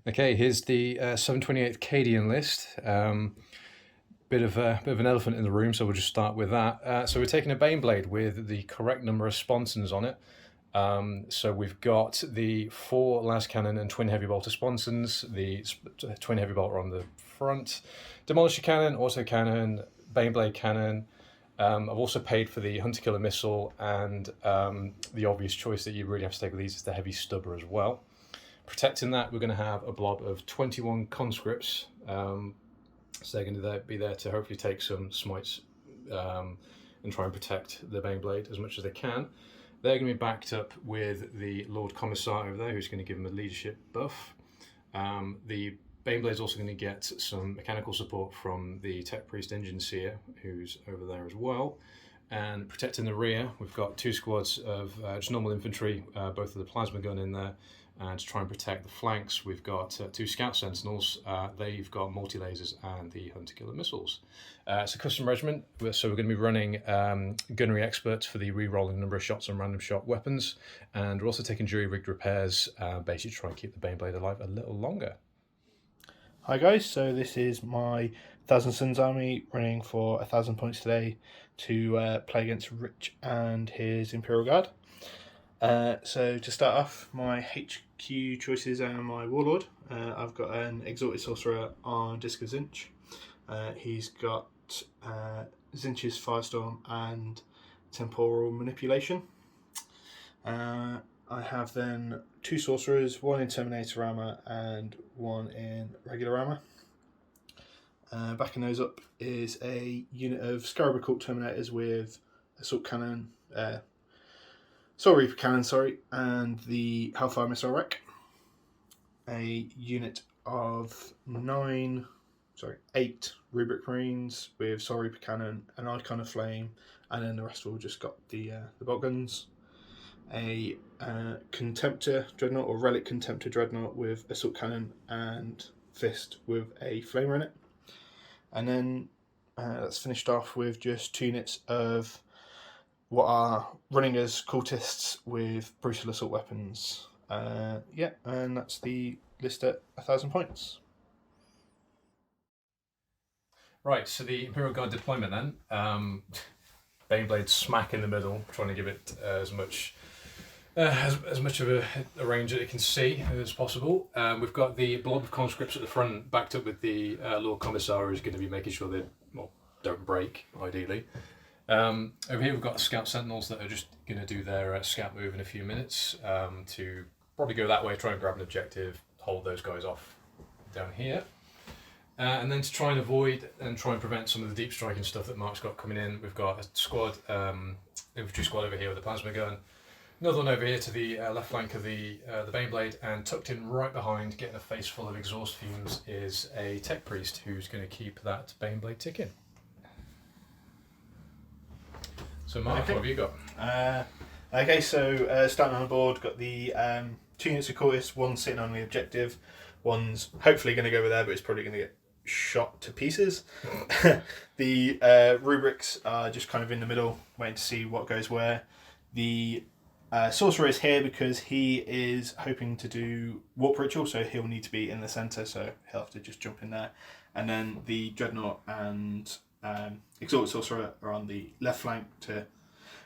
Okay, here's the 728th Cadian list. Bit of an elephant in the room, so we'll just start with that. So we're taking a Baneblade with the correct number of sponsons on it. So we've got the 4 las cannon and twin heavy bolter sponsons, the twin heavy bolter on the front, demolisher cannon, auto cannon, Baneblade cannon. I've also paid for the hunter killer missile, and the obvious choice that you really have to take with these is the heavy stubber as well. Protecting that, we're going to have a blob of 21 conscripts. So they're going to be there to hopefully take some smites and try and protect the Baneblade as much as they can. They're going to be backed up with the Lord Commissar over there, who's going to give them a leadership buff. The Baneblade is also going to get some mechanical support from the Tech Priest Engine Seer, who's over there as well. And protecting the rear, we've got 2 squads of just normal infantry, both of the plasma gun in there. And to try and protect the flanks, we've got 2 scout sentinels. They've got multi-lasers and the hunter killer missiles. It's a custom regiment, so we're going to be running gunnery experts for the re-rolling number of shots on random shot weapons. And we're also taking jury-rigged repairs, basically to try and keep the Baneblade alive a little longer. Hi guys, so this is my 1,000 Suns army running for 1,000 points today to play against Rich and his Imperial Guard. So to start off, my HQ choices are my Warlord. I've got an Exalted Sorcerer on Disc of Tzeentch. He's got Tzeentchs Firestorm and Temporal Manipulation. I have then 2 Sorcerers, 1 in Terminator armor and 1 in regular armor. Backing those up is a unit of Scarab Occult Terminators with Assault Cannon, Soul Reaper Cannon, and the Hellfire Missile Wreck. A unit of 8 Rubric Marines with Soul Reaper Cannon, an Icon of Flame, and then the rest all just got the bolt guns. A Contemptor Dreadnought or Relic Contemptor Dreadnought with Assault Cannon and Fist with a Flamer in it. And then that's finished off with just 2 units of what are running as cultists with brutal assault weapons. And that's the list at 1,000 points. Right, so the Imperial Guard deployment then. Baneblade smack in the middle, trying to give it as much of a range that it can see as possible. We've got the blob of conscripts at the front, backed up with the Lord Commissar, who's going to be making sure they don't break, ideally. Over here we've got the Scout Sentinels that are just going to do their scout move in a few minutes to probably go that way, try and grab an objective, hold those guys off down here. And then to try and avoid and try and prevent some of the deep striking stuff that Mark's got coming in, we've got a squad, infantry squad over here with a plasma gun, another one over here to the left flank of the Baneblade, and tucked in right behind, getting a face full of exhaust fumes, is a Tech Priest who's going to keep that Baneblade ticking. So Mark, Okay. what have you got? So starting on the board, got the 2 units of cultists, one sitting on the objective, one's hopefully going to go over there, but it's probably going to get shot to pieces. The rubrics are just kind of in the middle, waiting to see what goes where. The Sorcerer is here because he is hoping to do Warp Ritual, so he'll need to be in the centre, so he'll have to just jump in there. And then the Dreadnought and Exalted Sorcerer are on the left flank to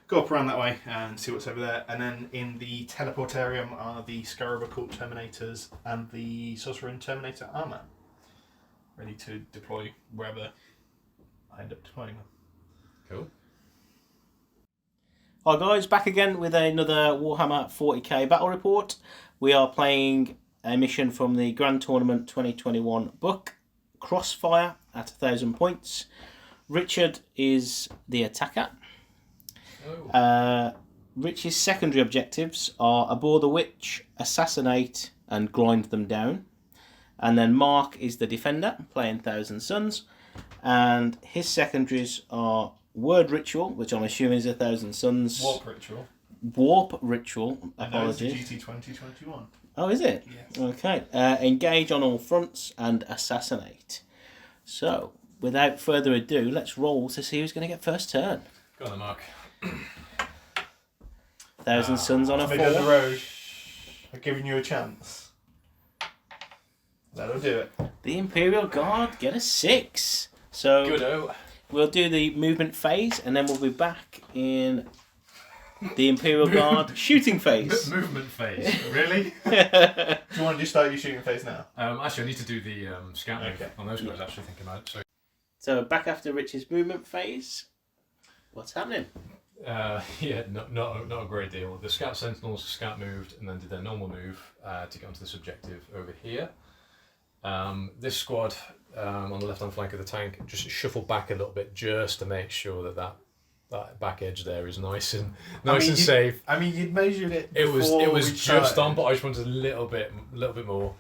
go up around that way and see what's over there. And then in the Teleportarium are the Scarab Occult Terminators and the Sorcerer in Terminator armour, ready to deploy wherever I end up deploying them. Cool. Hi guys, back again with another Warhammer 40k battle report. We are playing a mission from the Grand Tournament 2021 book, Crossfire, at 1,000 points. Richard is the attacker. Rich's secondary objectives are abhor the witch, assassinate and grind them down. And then Mark is the defender, playing 1,000 Suns. And his secondaries are Word Ritual, which I'm assuming is 1,000 Suns. Warp Ritual, apologies. GT 2021. Oh, is it? Yes. Okay. Engage on all fronts and assassinate. So, without further ado, let's roll to see who's going to get first turn. Go on then, Mark. 1,000 Suns on a 4. Middle of the road. I've given you a chance. That'll do it. The Imperial Guard get a 6. So Good-o. we'll do the movement phase, and then we'll be back in the Imperial Guard shooting phase. Movement phase. Really? Do you want to just start your shooting phase now? Actually, I need to do the scout move Okay. on those guys, actually, thinking about it. So, So back after Rich's movement phase. What's happening? yeah, not a great deal. The Scout Sentinels scout moved and then did their normal move to get onto this objective over here. This squad on the left-hand flank of the tank just shuffled back a little bit just to make sure that back edge there is nice and safe. I mean, you'd measured it. It was before we just started. on, but I just wanted a little bit more.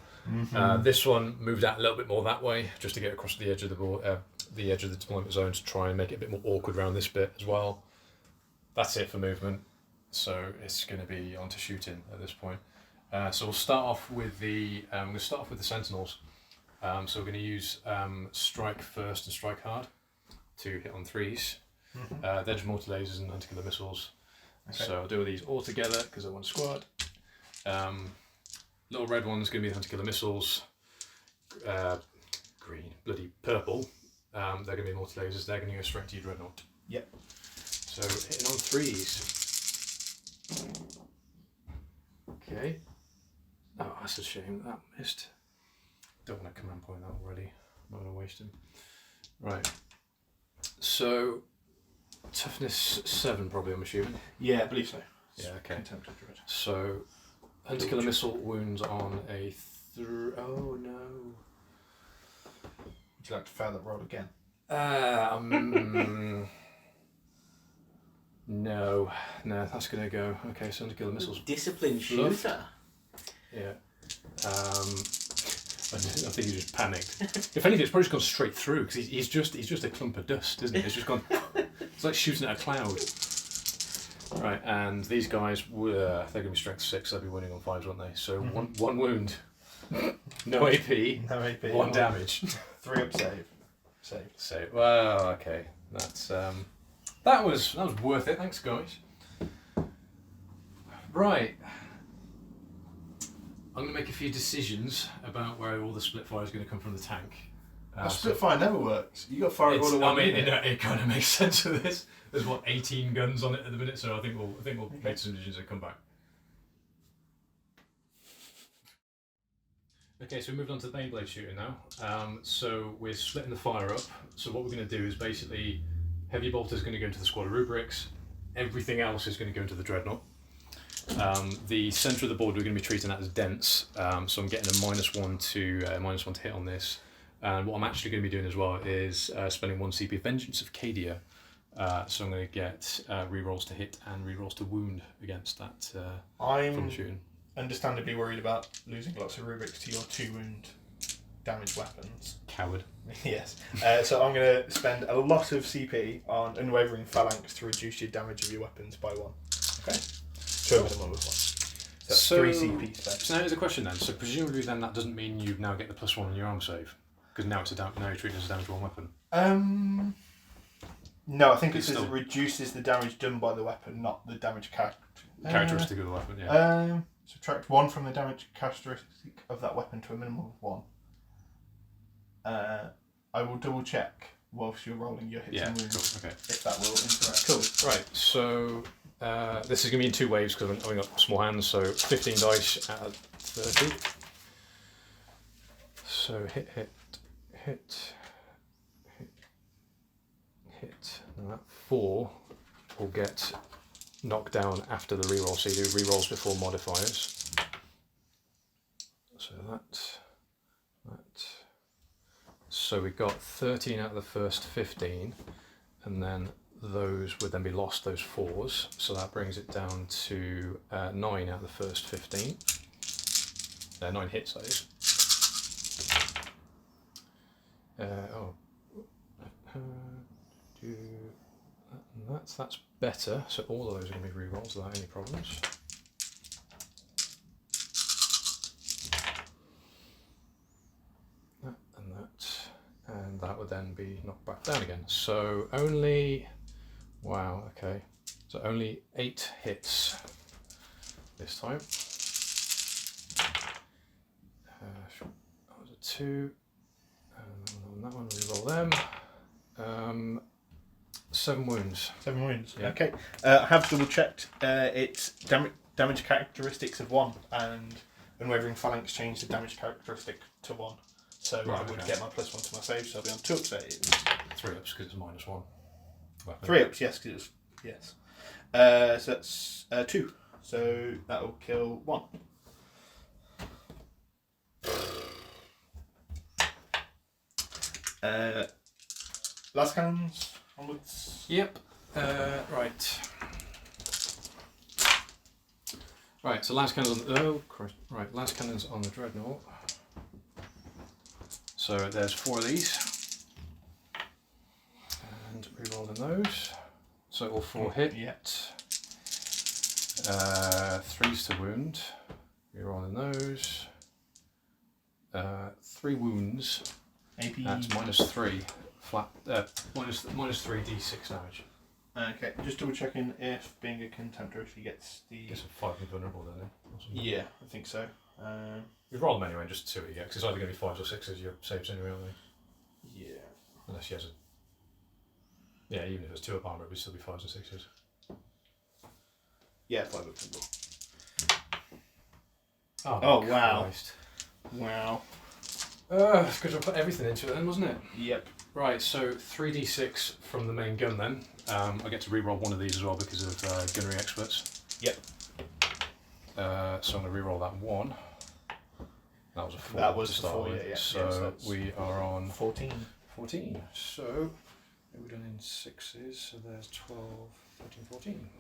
This one moved out a little bit more that way, just to get across the edge of the board, the edge of the deployment zone, to try and make it a bit more awkward around this bit as well. That's it for movement, so it's going to be on to shooting at this point. So we'll start off with the Sentinels. So we're going to use strike first and strike hard to hit on 3s. They're just mortar lasers and anti-killer missiles. Okay. So I'll do these all together because I want a squad. Little red one's going to be the anti-killer missiles. Green, bloody purple. They're going to be mortar lasers. They're going to go straight to your dreadnought. Yep. So hitting on 3s. Okay. Oh, that's a shame that missed. Don't want to command point that already. I'm not going to waste him. Right. So toughness 7 probably, I'm assuming. Yeah, I believe so. Yeah, okay. Contempt of dread. So anti-killer missile wounds on a oh no. Would you like to fail that roll again? No, that's gonna go. Okay, so anti-killer missiles. Discipline Fluff. shooter. Yeah. I think he just panicked. If anything, it's probably just gone straight through because he's just a clump of dust, isn't he? It's just gone. It's like shooting at a cloud. Right, and these guys they're gonna be strength 6. They'll be winning on 5s, won't they? So one wound, no AP, No AP. 1 damage. 3 up save. So well, okay, that's that was worth it. Thanks, guys. Right. I'm going to make a few decisions about where all the split fire is going to come from the tank. A split fire never works. You got to fire it all at one minute. It kind of makes sense of this. There's 18 guns on it at the minute, so I think we'll make some decisions and come back. Okay, so we moved on to the Baneblade shooting now. So we're splitting the fire up. So what we're going to do is basically heavy bolter is going to go into the squad of rubrics. Everything else is going to go into the dreadnought. The centre of the board we're going to be treating that as dense, so I'm getting a -1 to hit on this. And what I'm actually going to be doing as well is spending 1 CP Vengeance of Cadia. So I'm going to get rerolls to hit and rerolls to wound against that from the shooting. Understandably worried about losing lots of rubrics to your 2 wound damage weapons. Coward. Yes. So I'm going to spend a lot of CP on Unwavering Phalanx to reduce your damage of your weapons by 1. Okay. So a minimum of 1. So 3 CP spent. So now here's a question then. So presumably then that doesn't mean you now get the +1 on your arm save, because now now you're treating it as a damage 1 weapon. No, I think it says still it reduces the damage done by the weapon, not the damage Characteristic of the weapon, yeah. Subtract 1 from the damage characteristic of that weapon to a minimum of 1. I will double check whilst you're rolling your hits and wounds. Cool. Okay. If that will interact. Cool. Right. So this is going to be in 2 waves because I've only got small hands. So 15 dice out of 30. So hit. And that 4 will get knocked down after the reroll. So you do rerolls before modifiers. So that. So we got 13 out of the first 15, and then those would then be lost, those 4s. So that brings it down to 9 out of the first 15. 9 hits, that is. That's better. So all of those are going to be rerolls without any problems. And that would then be knocked back down again. So only, wow, okay. So only 8 hits this time. That was a 2. And that one, reroll them. 7 wounds. 7 wounds. Yeah. Okay. I have double checked. It's damage characteristics of 1, and Unwavering Phalanx changed the damage characteristic to 1. So Right, I would okay. get my +1 to my save, so I'll be on 2 up saves. 3 ups because it's -1. Weapon. 3 ups, yes, because yes. So that's 2. So that'll kill 1. Last cannons onwards. Yep. Right. Right. So last cannons on. Oh, Christ. Right. Last cannons on the dreadnought. So there's 4 of these, and rerolling those. So all 4 hit. Yep. 3s to wound. Rerolling those. 3 wounds. AP. That's -3 flat. -3 d6 damage. Okay, just double checking if being a contemptor actually gets the. Gets a 5 invulnerable, doesn't it? Or something. Yeah, I think so. You roll them anyway, just to see what you get, because it's either going to be 5s or 6s your saves anyway, aren't they? Yeah. Unless she has a. Yeah, even if it's 2 up armor, it would still be 5s and 6s. Yeah, 5 up symbol. Oh, wow. Christ. Wow. It's good to put everything into it then, wasn't it? Yep. Right, so 3d6 from the main gun then. I get to reroll one of these as well because of gunnery experts. Yep. So I'm going to reroll that 1. That was a 4. That was to the start 4, with. yeah. So that's we are on 14. 14. So we're done in 6s, so there's 12, 13, 14.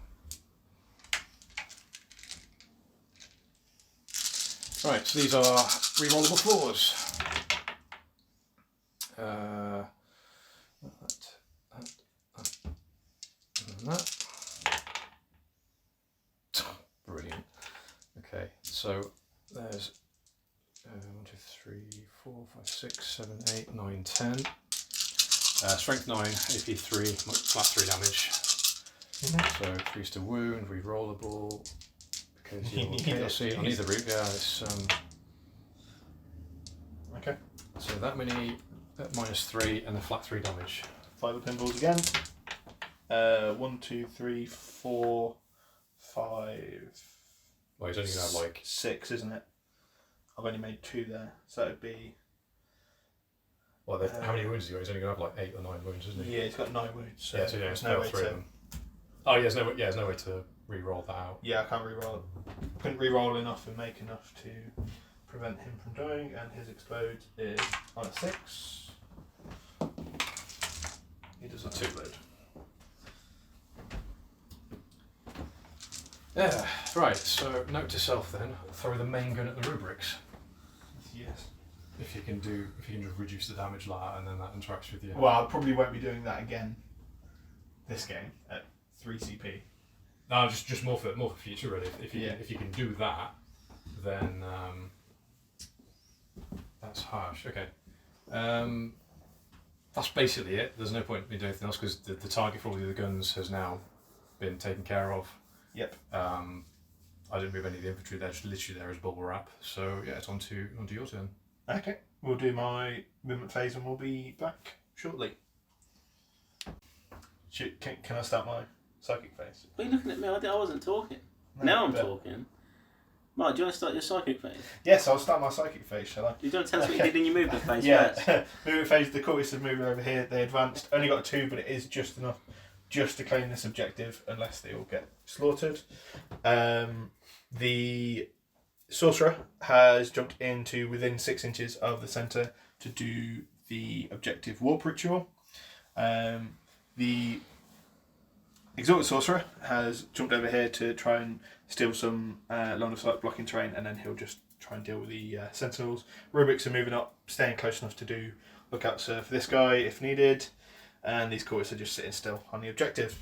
Right, so these are rerollable 4s. That. Brilliant. Okay, so there's 1, 2, 3, 4, 5, 6, 7, 8, 9, 10. Strength 9, AP 3, flat 3 damage. So 3's to wound, rerollable. Because you're KLC. I need the root, yeah. It's, Okay. so that many at -3 and the flat 3 damage. 5 up pinballs again. 1, 2, 3, 4, 5. Well, he's only going to have like. 6, isn't it? I've only made 2 there, so it'd be. Well, how many wounds has he got? He's only going to have like 8 or 9 wounds, isn't he? Yeah, he's got 9 wounds. So Yeah, so yeah, there's it's no no way 3 to. of them. Oh, yeah, there's no way to re-roll that out. Yeah, I can't re-roll. Couldn't re-roll enough and make enough to prevent him from dying, and his explode is on a 6. He does not 2. explode. Yeah, right, so note to self then, throw the main gun at the rubrics. Yes. If you can just reduce the damage like that, and then that interacts with you. Well, I probably won't be doing that again this game at 3 CP. No, just more for future really. If you can do that, then that's harsh. Okay. That's basically it. There's no point in me doing anything else because the target for all the other guns has now been taken care of. Yep. I didn't move any of the infantry there, just literally there as bubble wrap. So yeah, it's on to your turn. Okay. We'll do my movement phase and we'll be back shortly. Can I start my psychic phase? What are you looking at me? I wasn't talking. No, Now I'm but- talking. Mark, do you want to start your psychic phase? Yes, I'll start my psychic phase, shall I? You don't tell us what you did in your movement phase Yeah, first. movement phase, the courtiers have moved over here, they advanced, only got 2, but it is just enough just to claim this objective, unless they all get slaughtered. The sorcerer has jumped into within 6 inches of the centre to do the objective warp ritual. The exalted sorcerer has jumped over here to try and steal some line of sight blocking terrain, and then he'll just try and deal with the sentinels. Rubrics are moving up, staying close enough to do lookouts for this guy if needed, and these courtiers are just sitting still on the objective.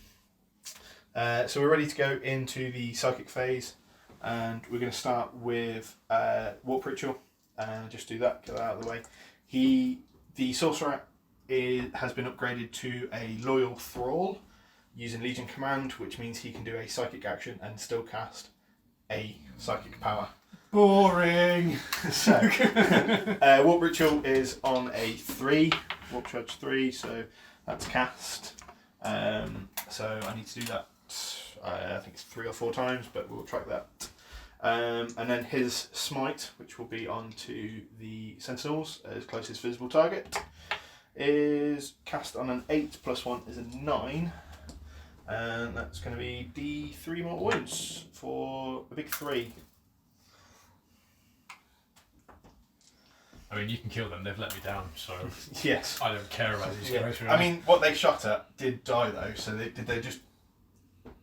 So we're ready to go into the psychic phase, and we're going to start with warp ritual, and just do that, get that out of the way. The sorcerer has been upgraded to a loyal thrall using Legion Command, which means he can do a psychic action and still cast a psychic power. Boring. So, Warp Ritual is on a 3. Warp Charge 3, so that's cast. So I need to do that, I think it's 3 or 4 times, but we'll track that. And then his Smite, which will be onto the Sentinels as closest visible target, is cast on an 8 plus 1 is a 9. And that's going to be D3 more wounds for a big 3. I mean, you can kill them. They've let me down, so Yes. I don't care about these guys. Really. I mean, what they shot at did die though. So did they just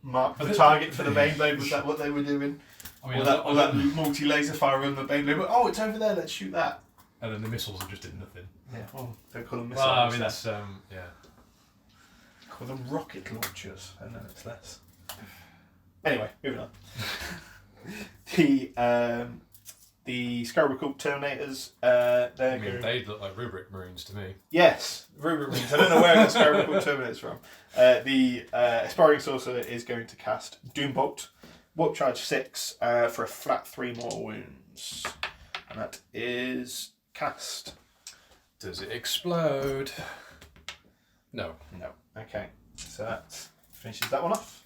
mark the target for the Baneblade? Was that what they were doing? I mean, or that multi-laser fire on the Baneblade? Oh, it's over there. Let's shoot that. And then the missiles just did nothing. Yeah. Well, don't call them missiles. Well, I mean, that's yeah. Call them rocket launchers, and then it's less. Anyway, moving on. The Scarab Cult Terminators, They look like Rubric Marines to me. Yes, Rubric Marines. I don't know where the Scarab Cult Terminators from. The Aspiring Sorcerer is going to cast Doombolt, Warp Charge 6 for a flat 3 more wounds. And that is cast. Does it explode? No. No. Okay, so that finishes that one off.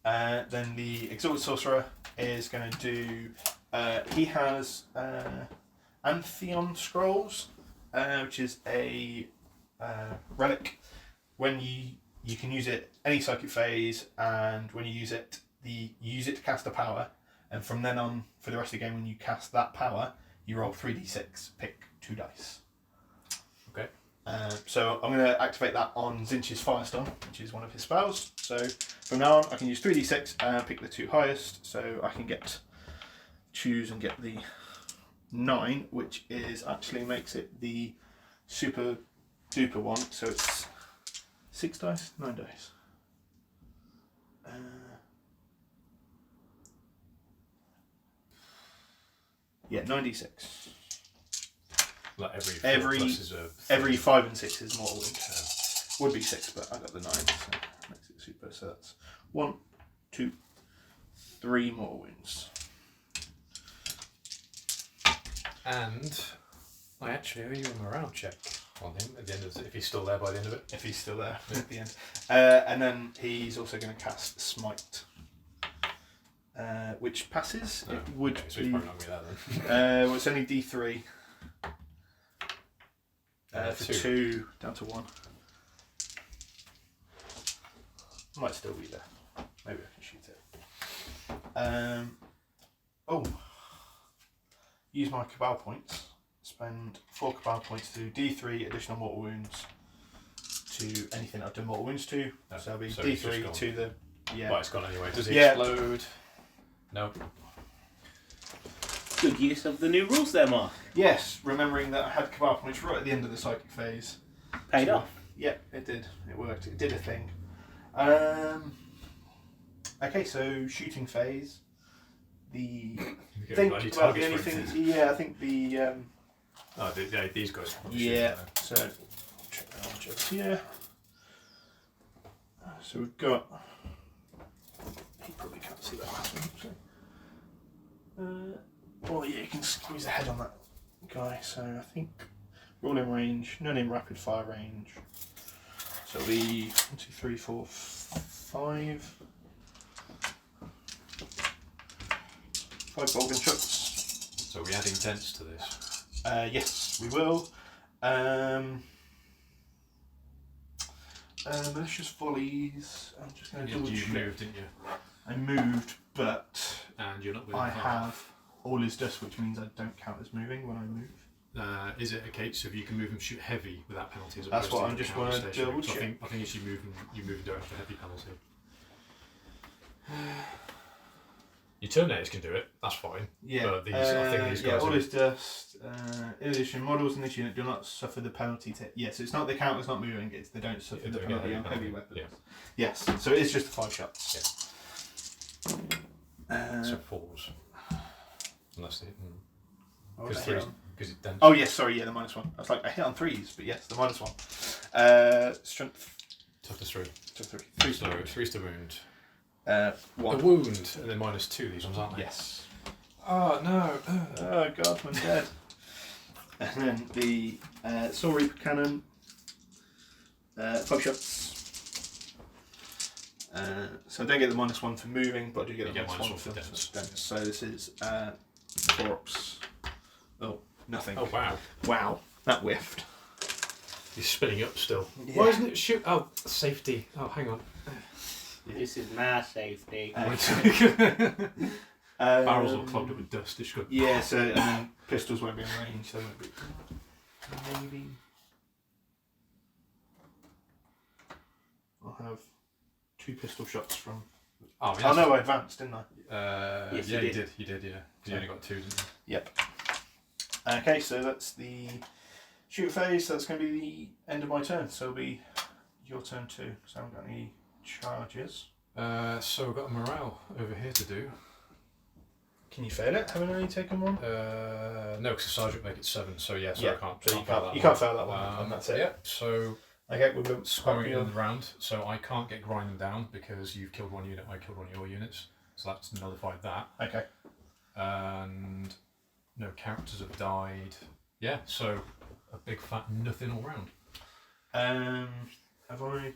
Then the Exalted Sorcerer is going to do... he has Antheon Scrolls, which is a relic. When you can use it any psychic phase, and when you use it to cast a power, and from then on for the rest of the game, when you cast that power, you roll 3d6, pick 2 dice. Okay. So I'm going to activate that on Tzeentchs Firestorm, which is one of his spells. So from now on, I can use 3d6 and pick the 2 highest, so I can choose and get the 9, which is actually makes it the super duper one. So it's 6 dice, 9 dice. Yeah, 9d6. Like every 5 and 6 is mortal wound. Would be 6, but I got the 9, so makes it super. So that's 1, 2, 3 mortal wounds. And I actually owe you a morale check on him at the end of if he's still there by the end of it. If he's still there at the end. And then he's also going to cast Smite, which passes. Oh, it would okay, so be. he's probably not going to be that Well, it's only D3. For 2. 2 down to 1. Might still be there. Maybe I can shoot it. Use my Cabal points. Spend 4 Cabal points to do D3 additional mortal wounds to anything I've done mortal wounds to. No, So it'll be so it's just D3 gone. to the. Yeah. Well, it's gone anyway. Does it Yeah. explode? No. Good use of the new rules there, Mark. Yes, remembering that I had Cabal points right at the end of the psychic phase. Paid off. Yeah, it did. It worked. It did a thing. Okay, so shooting phase. The thing Bloody well, the targets only for thing. instance. Yeah, I think the. Oh, these guys. Yeah. So check that one just here. So we've got. You probably can't see that last one. So. Well, yeah, you can squeeze the head on that guy. So I think rolling range, none in rapid fire range. So it'll be 1, 2, 3, 4, 5. 5 Bolgan shots. So we adding tents to this. Yes, we will. Malicious volleys. I'm just going to double You check. moved, didn't you? I moved, but And you're not within I half. have all is dust, which means I don't count as moving when I move. Is it a case of you can move and shoot heavy without penalties? That's what opposed I'm to just counter wanna stationary? double So check. I think it's you move and don't have a heavy penalty. Your Terminators can do it. That's fine. Yeah, But these, I think these guys. all are, is dust. In addition, models in this unit do not suffer the penalty. So it's not the count is not moving; it's they don't suffer Yeah, the they don't get penalty on heavy heavy penalty. weapons. Yes, so it is just the 5 shots. so 4s. Unless they. What was I Because hit 3s. on? Because it dents. Oh yes, sorry, yeah, the -1. I was like, I hit on 3s, but yes, the -1. Strength Toughness 3. to 3. 3 So 3's to wound. 1. A wound, and then -2, these ones, aren't they? Yes. Oh no! Oh god, I'm dead. And then the Soul Reaper Cannon, 5 shots. So I don't get the -1 for moving, but I do get the -1 for dense. So this is 4 ops. Oh, nothing. Oh wow! Wow, that whiffed. He's spinning up still. Yeah. Why isn't it shoot? Oh, safety. Oh, hang on. This is my safety. Barrels all clogged up with dust. It's good. Yeah, so and then pistols won't be in range, so they won't be. Maybe. I'll have 2 pistol shots from. Oh, Oh no, I advanced, didn't I? Yes, yeah, you you did. did. Yeah, you only got 2, didn't you? Yep. Okay, so that's the shoot phase. So that's going to be the end of my turn. So it'll be your turn too. So I haven't got any charges. So we've got a morale over here to do. Can you fail it? Having only taken 1? No, because the sergeant make it 7. So yeah, so Yeah, I can't. so fail that you one. can't fail that one. And that's it. Yeah. So Okay, we'll go scoring in the round. So I can't get grinding down because you've killed 1 unit. I killed 1 of your units. So that's nullified that. Okay. And no characters have died. Yeah. So a big fat nothing all round. Have I?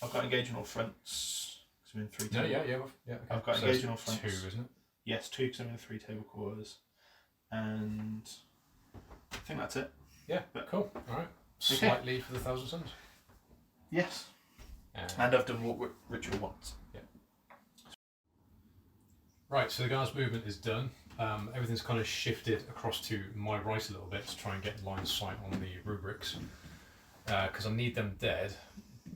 I've got engage on all fronts. Because I'm in 3 No, table. yeah. Okay. I've got so engage that's on all fronts. 2, isn't it? Yes, 2 because I'm in 3 table quarters. And I think that's it. Yeah. But- Cool. All right. Slight lead for the Thousand Suns. Yes. And I've done what ritual wants. Right, so the guard's movement is done. Everything's kind of shifted across to my right a little bit to try and get line of sight on the rubrics. Because I need them dead,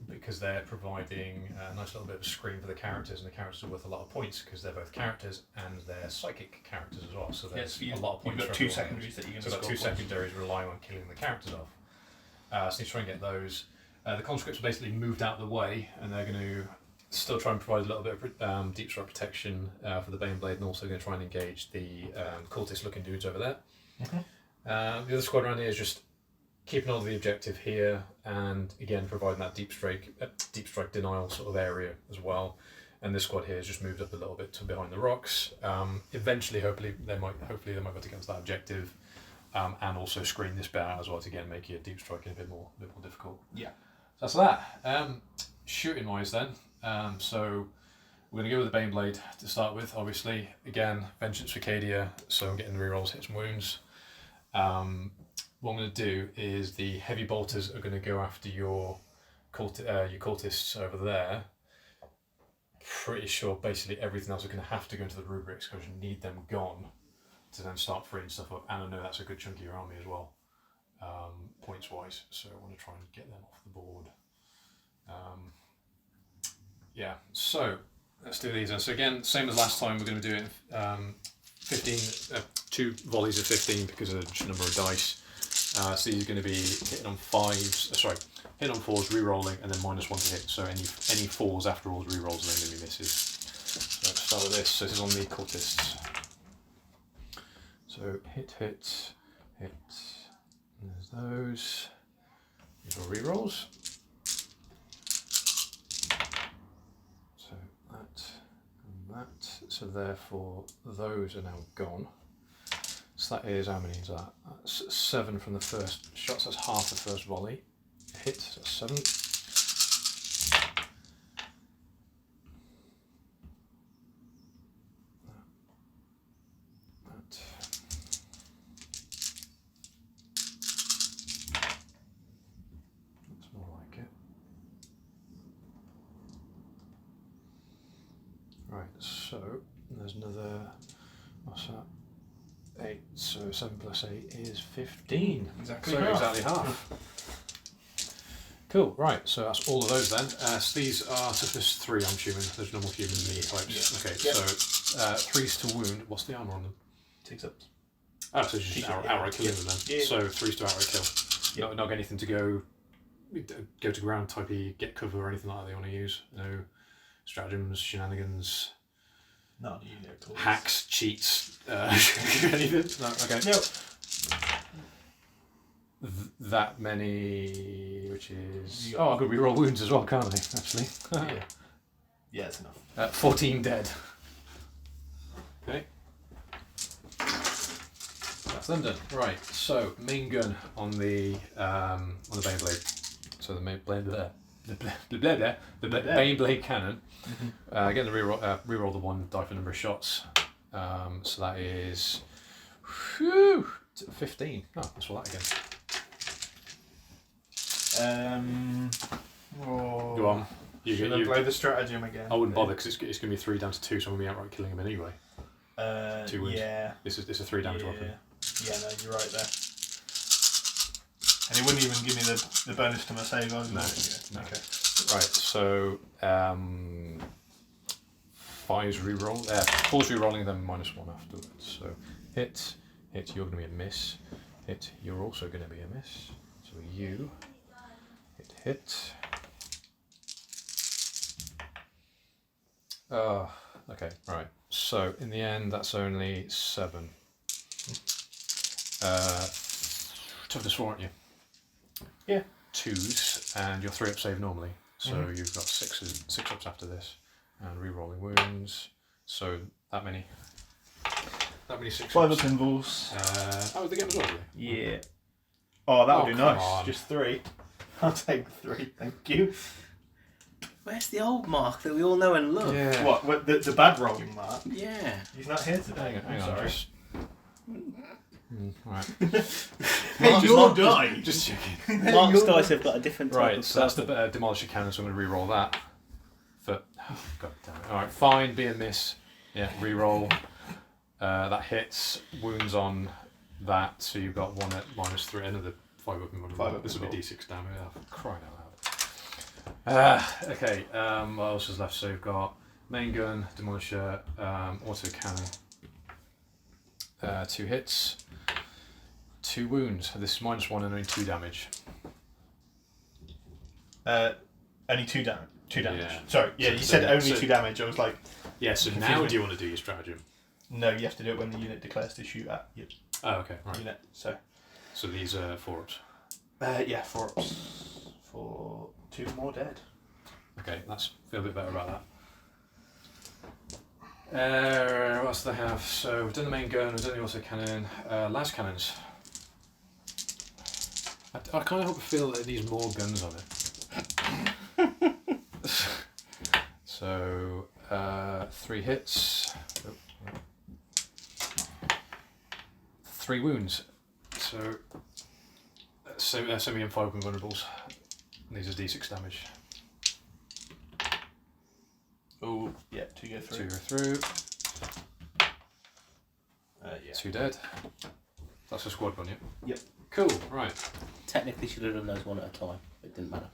because they're providing a nice little bit of a screen for the characters, and the characters are worth a lot of points, because they're both characters and they're psychic characters as well. So there's a lot of points. You've got for 2 everyone. secondaries that you can So I've got 2 secondaries relying on killing the characters off. So you try and get those. The conscripts are basically moved out of the way, and they're going to still try and provide a little bit of deep strike protection for the Baneblade, and also going to try and engage the cultist-looking dudes over there. The other squad around here is just keeping on the objective here, and again providing that deep strike denial sort of area as well. And this squad here has just moved up a little bit to behind the rocks. Eventually, hopefully they might be able to get to that objective. And also screen this bit out as well to again make your deep striking a bit more difficult. Yeah. So that's that. Shooting wise then, so we're going to go with the Baneblade to start with, obviously. Again, Vengeance for Cadia, so I'm getting rerolls, hits and wounds. What I'm going to do is the heavy bolters are going to go after your cultists over there. Pretty sure basically everything else is going to have to go into the rubrics because you need them gone to then start freeing stuff up, and I know that's a good chunk of your army as well, points wise, so I want to try and get them off the board. Yeah, so let's do these then. So again, same as last time, we're going to do it 2 volleys of 15 because of the number of dice. So these are going to be hitting on 5s, hitting on 4s, re-rolling, and then -1 to hit, so any 4s after all re-rolls and then going to be misses. So let's start with this. So this is on the cultists. So hit, and there's those. These are rerolls. So that and that. So therefore those are now gone. So that is, how many is that? That's 7 from the first shot, so that's half the first volley. Hit, so that's 7. So there's another, what's that? 8. So 7 plus 8 is 15. Exactly so half. Exactly half. Cool. Right. So that's all of those then. So these are toughness 3. I'm assuming there's normal human knee types. Yeah. Okay. Yep. So 3s to wound. What's the armor on them? 6 ups. Oh, so it's just outright killing them then. Yeah. So 3s to outright kill. Not anything to go to ground typey, get cover or anything like that they want to use. No stratagems, shenanigans. Not either at all. Hacks, cheats, anything? No, okay. No. That many, which is... Oh, I could reroll wounds as well, can't I, actually? Yeah, it's enough. 14 dead. Okay. That's them done. Right. So main gun on the Baneblade. So the main blade there. The Baneblade cannon. Again, the reroll the one die for number of shots. So that is 15. Oh, let's roll that again. Go on. Should I play the stratagem again? I wouldn't bother because it's going to be 3 down to 2, so I'm going to be outright killing him anyway. 2 wounds. Yeah. This is a 3 damage weapon. Yeah, no, you're right there. And it wouldn't even give me the bonus to my save either. No. Okay. Right, so 5's reroll. 4's rerolling, then -1 afterwards. So hit, you're going to be a miss. Hit, you're also going to be a miss. So you hit. Okay, right. So in the end, that's only 7. Toughness 4, aren't you? Yeah. 2s, and you're 3 up save normally. So you've got 6 ups after this, and re-rolling wounds. So that many 6 5 ups. up involves. Oh, the game as well, do they? Yeah. Oh, that would be come nice. on. Just 3. I'll take 3, thank you. Where's the old Mark that we all know and love? Yeah. What, the bad rolling Mark? Yeah. He's not here today. Hang on, sorry. just... right. Hey, you'll die. Just checking. Mark's dice have got a different type Right, of so that's stuff. the Demolisher Cannon, so I'm going to re-roll that. God damn it. Alright, fine, be a miss. Yeah, re-roll. That hits. Wounds on that, so you've got 1 at -3. Another 5 up and 1. This will be d6 damage. Oh, crying out loud. Okay, what else is left? So you've got main gun, Demolisher, auto cannon. 2 hits. 2 wounds. This is -1 and only 2 damage. Only 2 damage. 2 damage. Yeah. Sorry, yeah, you said only 2 damage. I was like, Yeah, so Confused now me. do you want to do your stratagem? no, you have to do it when the unit declares to shoot at your Oh, okay, right. unit. So, So these are 4 ups. yeah, 4 ups for 2 more dead. Okay, feel a bit better about that. What else do they have? So we've done the main gun, we've done the auto cannon, las cannons. I kind of feel that it needs more guns on it. So 3 hits, 3 wounds. So semi and 5 invulnerables. These are d6 damage. Oh, yeah, 2 go through. 2 go through. Yeah. 2 dead. That's a squad one, yeah? Yep. Cool, right. Technically should have done those one at a time. It didn't matter.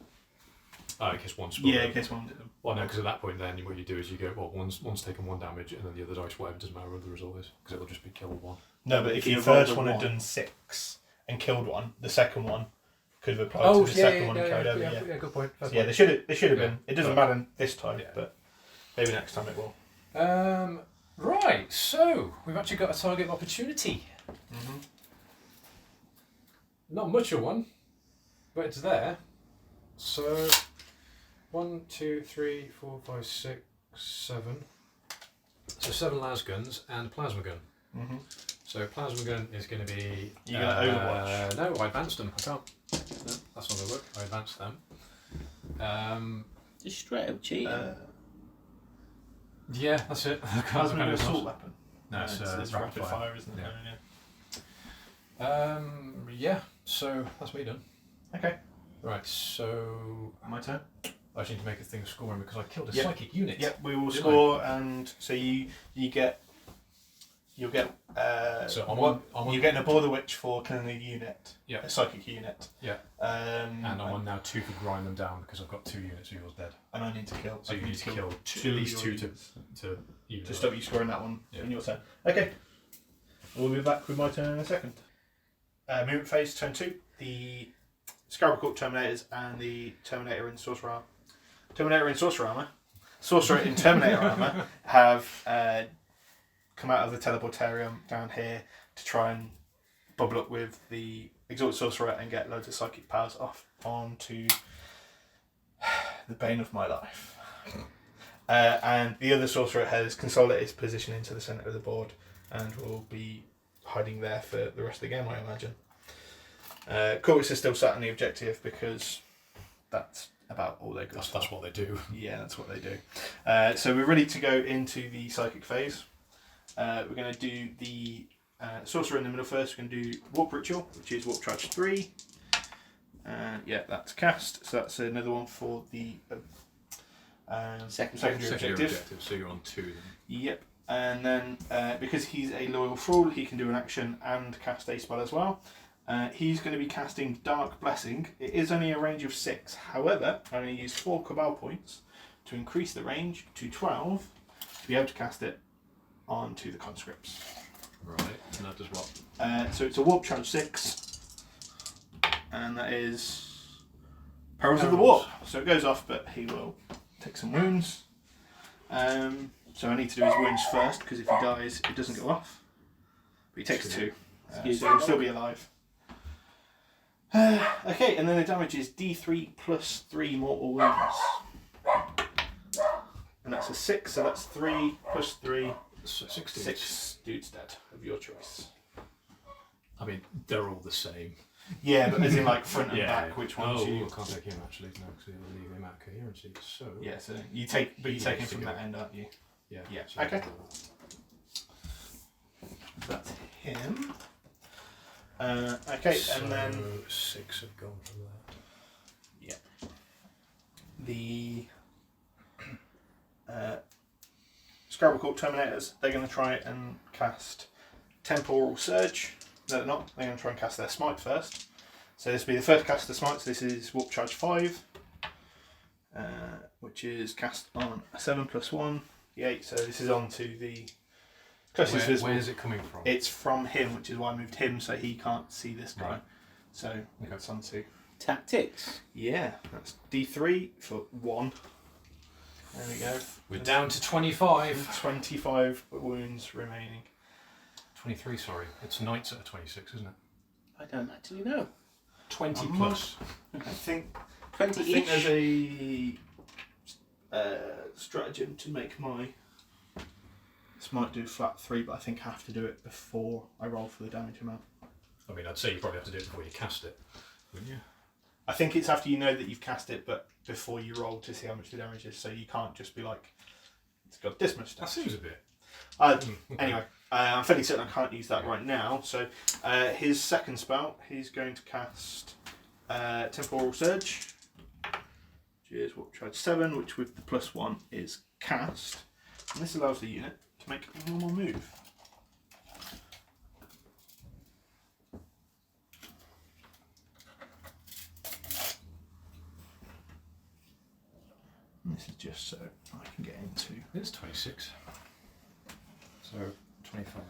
Oh, in case one spoiled. Yeah, in case one did them. Well, no, because at that point then what you do is you go, well, one's taken 1 damage and then the other dice, whatever, doesn't matter what the result is, because it'll just be killed 1. No, but if you your rolled first a one had 1. done 6 and killed 1, the second one could have applied Oh, to the second one and carried over. Yeah, good point. So, yeah, they should have Yeah. been. It doesn't Right. matter this time, Yeah. but maybe next time it will. Right, so we've actually got a target of opportunity. Not much of one, but it's there. So 1, 2, 3, 4, 5, 6, 7. So 7 las guns and plasma gun. So plasma gun is going to be. You're going to Overwatch? No, I advanced them. I can't. No, that's not going to work. I advanced them. Just straight up cheating. Yeah, that's it. Plasma an assault weapon. No, it's rapid fire, isn't it? Yeah. Yeah. So that's me done. Okay. Right. So My turn. I just need to make a thing scoring because I killed a Yep. psychic unit. Yep, we will Did score, and so you'll get. So I'm one. on You're getting a Bore the Witch for killing a unit. Yeah. A psychic unit. Yeah. And I'm on now 2 for grind them down because I've got 2 units of yours dead. And I need to kill. So I you need to kill of at least 2 your units to even to stop you scoring that one Yeah. in your turn. Okay. We'll be back with my turn in a second. Movement phase, turn 2. The Scarab Court Terminators and the Terminator in Sorcerer Armor. Terminator in Sorcerer Armor. Sorcerer in Terminator Armor have come out of the teleportarium down here to try and bubble up with the Exalted Sorcerer and get loads of psychic powers off onto the bane of my life. And the other sorcerer has consolidated his position into the centre of the board and will be hiding there for the rest of the game, I imagine. Chorus is still sat on the objective because that's about all they've got. That's what they do. Yeah, that's what they do. So we're ready to go into the psychic phase. We're going to do the sorcerer in the middle first. We're going to do Warp Ritual, which is Warp Charge 3. Yeah, that's cast. So that's another one for the secondary objective. So you're on 2 then. Yep. And then because he's a loyal thrall, he can do an action and cast a spell as well. He's going to be casting Dark Blessing. It is only a range of 6. However, I'm going to use 4 Cabal points to increase the range to 12 to be able to cast it onto the conscripts. Right, and that does what? So it's a Warp Charge 6, and that is Perils of the Warp. So it goes off, but he will take some wounds. So I need to do his wounds first, because if he dies, it doesn't go off. But he takes 2, so he'll still be alive. Okay, and then the damage is D3 plus 3 mortal wounds. And that's a 6, so that's 3 plus 3. So 6 dudes. 6 dudes dead, of your choice. I mean, they're all the same. Yeah, but as in like front and back, yeah. which ones you... I can't take him actually, no, because he'll leave him out of coherency, so... Yeah, so you take him from that end, aren't you? Yeah. Yeah, So okay. That's him. Okay, so and then... 6 have gone from that. Yeah. The... Scrabble Corp Terminators, they're going to try and cast Temporal Surge. No, they're not. They're going to try and cast their Smite first. So this will be the first cast of the Smite. So this is Warp Charge 5, which is cast on a 7 plus 1, the 8. So this is on to the closest visible. Where is it coming from? It's from him, which is why I moved him so he can't see this guy. Right. So it's on to... Tactics. Yeah, that's D3 for 1. There we go. We're down to 25. 25 wounds remaining. 23, sorry. It's Knights at a 26, isn't it? I don't actually know. 20 plus. I think 20-ish. there's a stratagem to make my... This might do flat 3, but I think I have to do it before I roll for the damage amount. I mean, I'd say you probably have to do it before you cast it, wouldn't you? I think it's after you know that you've cast it, but before you roll to see how much the damage is, so you can't just be like, it's got this much That damage. seems a bit... Anyway, I'm fairly certain I can't use that right now. So his second spell, he's going to cast Temporal Surge, which is Warp Charge 7, which with the plus 1 is cast. And this allows the unit to make a normal move. And this is just so I can get into... It's 26. So, 25.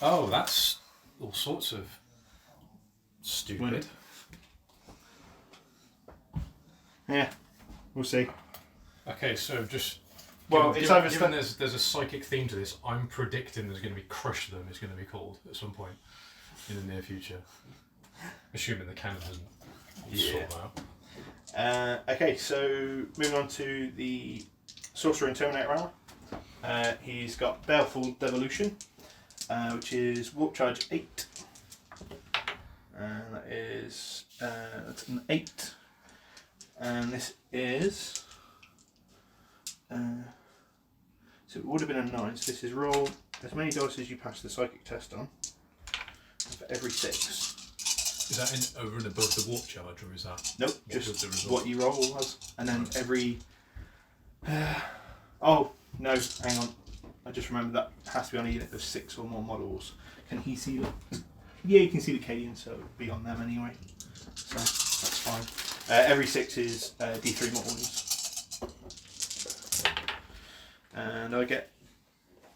Oh, that's all sorts of stupid. Yeah, we'll see. Okay, so just... Well, it's either given there's a psychic theme to this, I'm predicting there's going to be Crush Them is going to be called at some point in the near future. Assuming the canon doesn't sort that out. Okay, so moving on to the Sorcerer and Terminator round. He's got Baleful Devolution, which is Warp Charge 8. And that is that's an 8. And this is so it would have been a 9. So this is roll as many dice as you pass the psychic test on. And for every 6. Is that over and above the warp charge, or is that... Nope, just what you roll was. And then every... oh, no, hang on. I just remembered that has to be on a unit of 6 or more models. Can he see the... Yeah, you can see the Cadian, so it'll be on them anyway. So, that's fine. Every 6 is D3 mortal wounds. And I get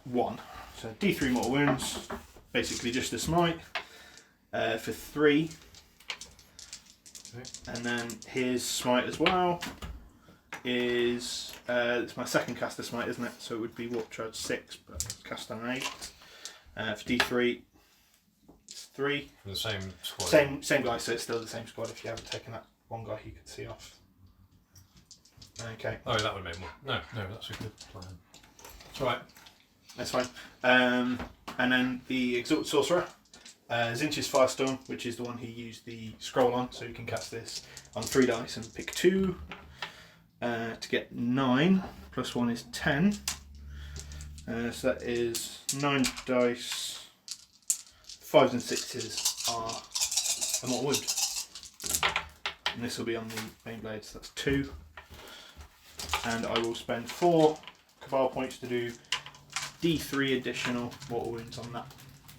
1. So D3 mortal wounds, basically just a smite. For 3, okay. And then his smite as well is it's my second caster smite, isn't it? So it would be Warp Charge 6, but it's cast on 8. For D3, it's 3. From the same squad. Same guy, so it's still the same squad. If you haven't taken that one guy, you could see off. Okay. Oh, that would make more. No, that's a good plan. It's alright. That's fine. And then the Exalted Sorcerer, Tzeentchs Firestorm, which is the one he used the scroll on, so you can cast this on 3 dice and pick 2 to get 9, plus 1 is 10. So that is 9 dice, 5s and 6s are a mortal wound. And this will be on the Baneblade, so that's 2. And I will spend 4 Cabal points to do D3 additional mortal wounds on that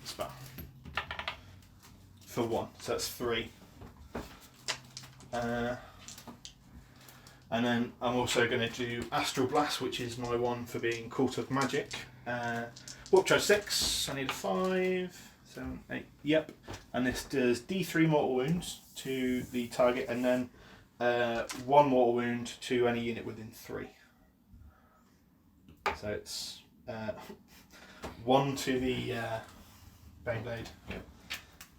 spell. For 1, so that's 3. And then I'm also going to do Astral Blast, which is my one for being Cult of Magic. Warp Charge 6, I need a 5, 7, 8, yep. And this does D3 mortal wounds to the target, and then 1 mortal wound to any unit within 3. So it's 1 to the Baneblade,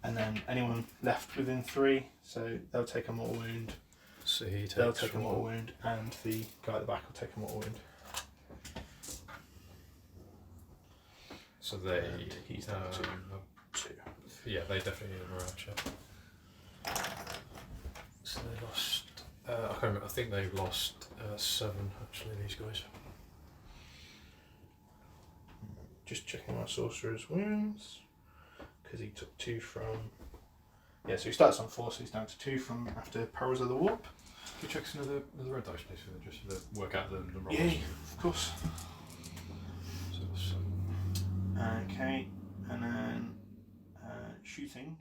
and then anyone left within 3, so they'll take a mortal wound. So he takes They'll take a mortal wound, and the guy at the back will take a mortal wound. So they. He's down to 2. Yeah, they definitely need a morale check. So they lost. I can't remember. I think they've lost 7 actually. These guys. Just checking my sorcerer's wounds, because he took 2 from. Yeah, so he starts on 4, so he's down to 2 from after Perils of the Warp. Can you check another red dice, please, just to work out the rolls? Yeah, of course. So that's, Okay, and then shooting.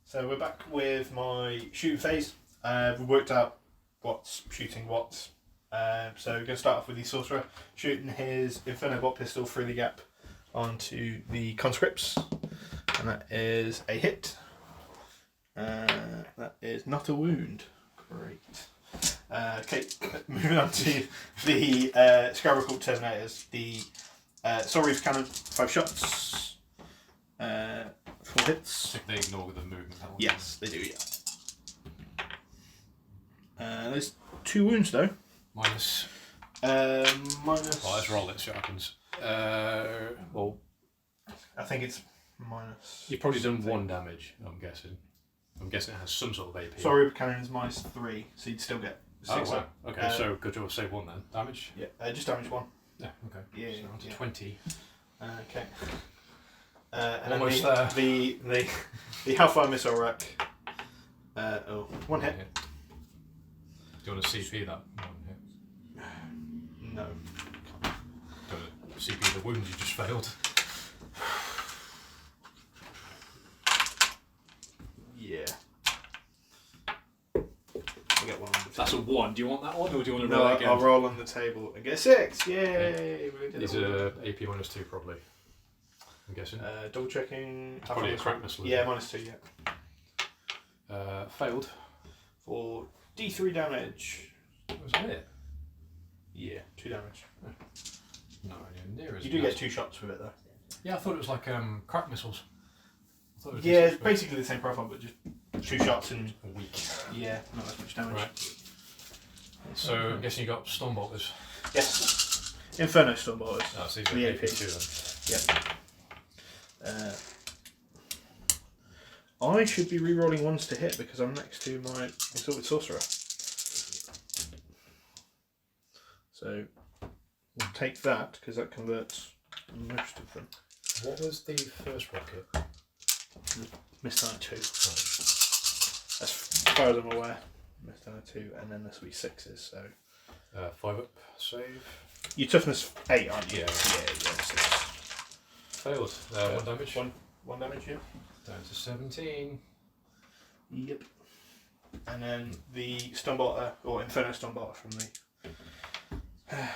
So we're back with my shooting phase. We worked out what's shooting what. So we're going to start off with the sorcerer shooting his Inferno Bot pistol through the gap onto the conscripts, and that is a hit. That is not a wound. Great. Okay, moving on to the Scarab Cult Terminators. The Soul Reef Cannon, 5 shots, 4 hits. they ignore the movement. That one. Yes, they do. Yeah. There's 2 wounds though. Minus. Minus. Well, let's roll it. See what happens. Well, I think it's minus. you've probably done something. 1 damage. I'm guessing. I'm guessing it has some sort of AP. Sorry, Cannon is minus 3, so you'd still get 6. Oh, wow. Okay, so good job. Save 1 then. Damage. Yeah, just damage 1. Yeah. Okay. Yeah, So on to yeah. 20. Okay. And Almost then there. the Hellfire Missile Rack. 1 hit. Do you want to CP that one hit? No. Do you want to CP the wounds you just failed? Yeah. I get 1 on the That's a 1. Do you want that one, or do you want to No, roll it again? I'll roll on the table and get 6. Yay! We did Is it. AP minus 2 probably? I'm guessing. Double checking. Probably a crack missile. Yeah, minus 2. Yeah. Failed. For D3 damage. Was that it? Yeah, 2 damage. No, near as You do get nasty. 2 shots with it though. Yeah, I thought it was like crack missiles. I thought it was Yeah, just it's basically the same profile, but just 2 shots and a weak. yeah, not as much damage. Right. So I'm guessing you got Stormbolters. Yes. Inferno Stormbolters. Oh, so these are The AP AP. 2 then. Yeah. I should be re-rolling 1s to hit because I'm next to my Exalted Sorcerer. So we'll take that because that converts most of them. What was the first rocket? Missed on a 2. Right. As far as I'm aware. Missed on a 2, and then this will be 6s. So 5 up, save. you toughness 8, aren't you? Yeah. Yeah, 6. Failed. 1 damage. 1 damage, yeah. Down to 17. Yep. And then the Stormbolter, or Inferno Stormbolter from the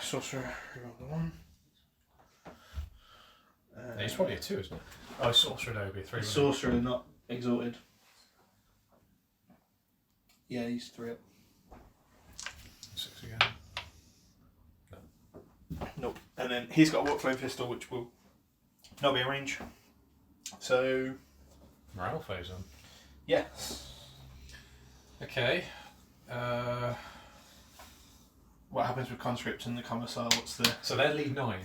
Sorcerer, reroll the 1. It's probably a 2, isn't it? Oh, Sorcerer, that would be a 3. wouldn't it? Sorcerer, not Exalted. Yeah, he's 3 up. 6 again. Nope. And then he's got a Workflow Pistol, which will not be in range. So, Morale phase on. yes. Okay. What happens with conscripts and the commissar? What's the... So they're lead 9.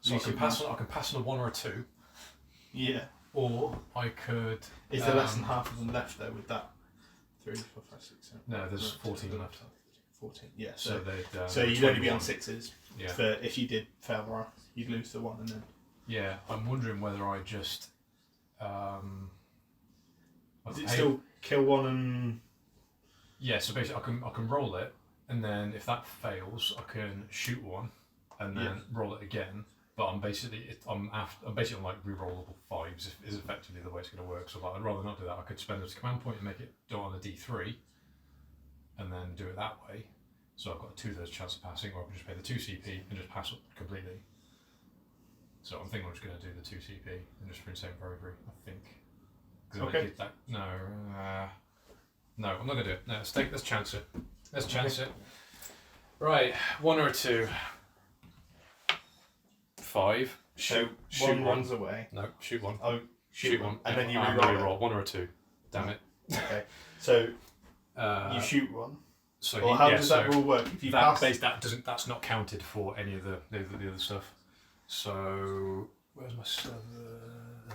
So I can pass on a 1 or a 2. Yeah. Or I could. Is there less than half of them left though with that? 3, 4, 5, 6, 7. No, there's 14 left. 14. Yeah. So they'd. So you'd only be on 6s. Yeah. For if you did fail more, you'd lose the 1 and then. Yeah, I'm wondering whether I just. Does it still kill 1 and? Yeah, so basically I can roll it, and then if that fails, I can shoot 1, and then roll it again. But I'm basically on like rerollable 5s is effectively the way it's going to work. So like, I'd rather not do that. I could spend a command point and make it do it on a D3, and then do it that way. So I've got a 2/3 chance of passing, or I can just pay the 2 CP and just pass it completely. So I'm thinking I'm just going to do the 2 CP and just for insane bravery, I think. Okay. No, I'm not going to do it. No, let's chance it. Let's chance it. Right, 1 or a 2. 5. Shoot 1 runs away. No, shoot 1. Oh, shoot 1. And then you reroll reroll 1 or a 2. Damn it. Okay. So you shoot 1. So or how does that rule work? If you pass, that's not counted for any of the other stuff. So where's my server?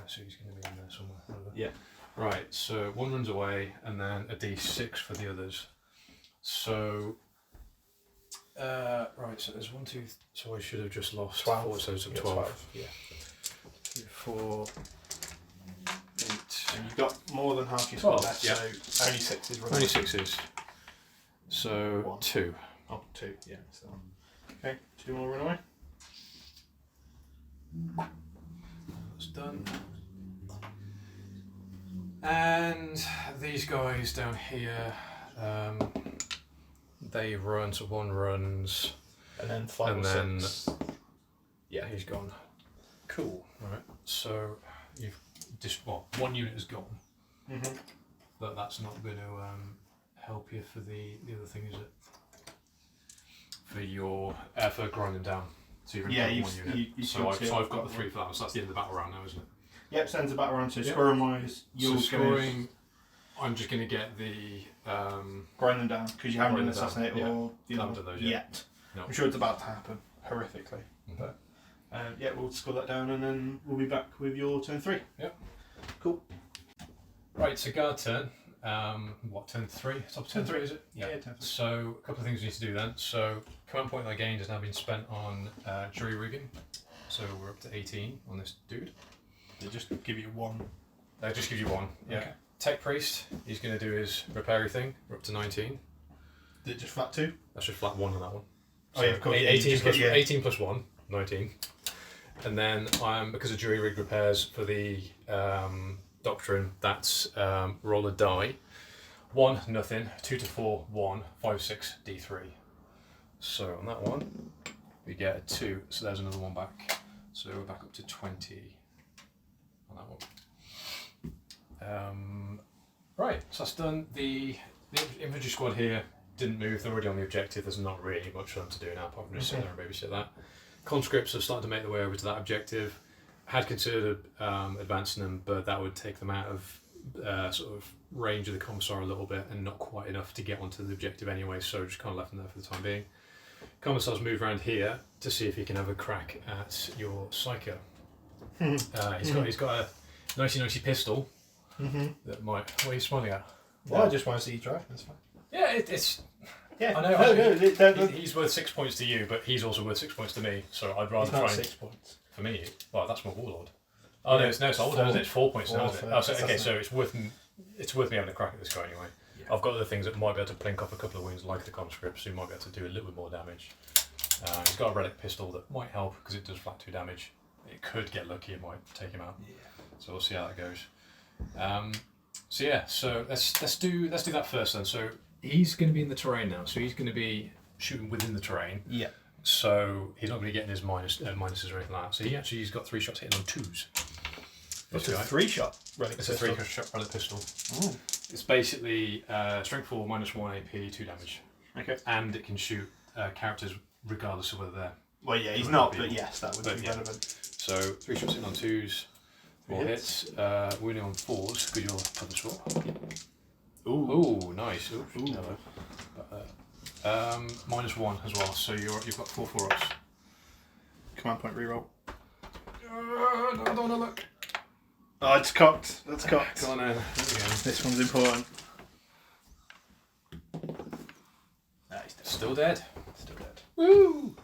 So he's going to be in there somewhere. Yeah. Right. So 1 runs away, and then a D6 for the others. So. Right, so there's 1, 2. So I should have just lost 12. 4, so it's 12. 12. Yeah. 3, 4, 8. And you've got more than half your squad 12, left, yeah. so only 6s running. Only 6s. So 1. 2. Oh, 2. Yeah. So. Okay. 2 more run away. That's done. And these guys down here, they run, so 1 runs. And then 5 and or then 6. Yeah, he's gone. Cool. Right. So you've just 1 unit is gone. Mm-hmm. But that's not going to help you for the other thing, is it? For your for grinding down. So you've only got 1 unit. So I've got the 3 for that. So that's the end of the battle round now, isn't it? Yep, sends a battle round. So scoring wise, you're scoring. I'm just going to get the grind them down because you haven't done assassinate or I haven't done those yet. No. I'm sure it's about to happen horrifically. Mm-hmm. But yeah, we'll score that down and then we'll be back with your turn 3. Yep. Cool. Right, so guard turn. Turn 3? Top turn 3 is it? Yeah, turn 3. So a couple of things we need to do then. So command point I gained has now been spent on jury rigging. So we're up to 18 on this dude. They just give you 1. That just gives you 1. Yeah. Okay. Tech priest. He's going to do his repair thing. We're up to 19. Is it just flat 2? That's just flat 1 on that one. So oh yeah, of course. 18 plus 1, 19. And then because of jury rig repairs for the doctrine, that's roll a die. 1, nothing. 2 to 4, 1. 5, 6, D3. So on that one, we get a 2. So there's another 1 back. So we're back up to 20 on that one. Right, so that's done. The infantry squad here didn't move. They're already on the objective. There's not really much for them to do now, apart from just sit there and babysit that. Conscripts have started to make their way over to that objective. Had considered advancing them, but that would take them out of sort of range of the commissar a little bit, and not quite enough to get onto the objective anyway. So just kind of left them there for the time being. Commissar's move around here to see if he can have a crack at your psycho. He's got a 1990 pistol. That might. What are you smiling at? Well, I just want to see you drive. That's fine. Yeah, it's. Yeah, I know. He's worth 6 points to you, but he's also worth 6 points to me. So I'd rather try. 6 points for me. Well, that's my warlord. Oh no, it's older. It's 4 points now, isn't it? Oh, so, okay, so it's worth me having a crack at this guy anyway. Yeah. I've got other things that might be able to plink off a couple of wounds, like the conscripts, who might be able to do a little bit more damage. He's got a relic pistol that might help because it does flat 2 damage. It could get lucky; it might take him out. Yeah. So we'll see how that goes. So let's do that first then. So he's going to be in the terrain now. So he's going to be shooting within the terrain. Yeah. So he's not going to be getting his minuses or anything like that. So he's got 3 shots hitting on 2s. It's a 3-shot relic It's pistol. a 3-shot relic pistol. Ooh. It's basically strength 4, -1 AP, 2 damage. Okay. And it can shoot characters regardless of whether they're... Well, yeah, he's not, but yes, that would be relevant. So 3 shots hitting on 2s, 4 hits, wounding on 4s, because you're cover swap. Ooh, nice. Ooh. Never. -1 as well, so you've got 4 4-ups. Command point reroll. I don't want to look. Oh, it's cocked. That's cocked. Go on in. There we go. This one's important. He's Still dead. still dead. Woo!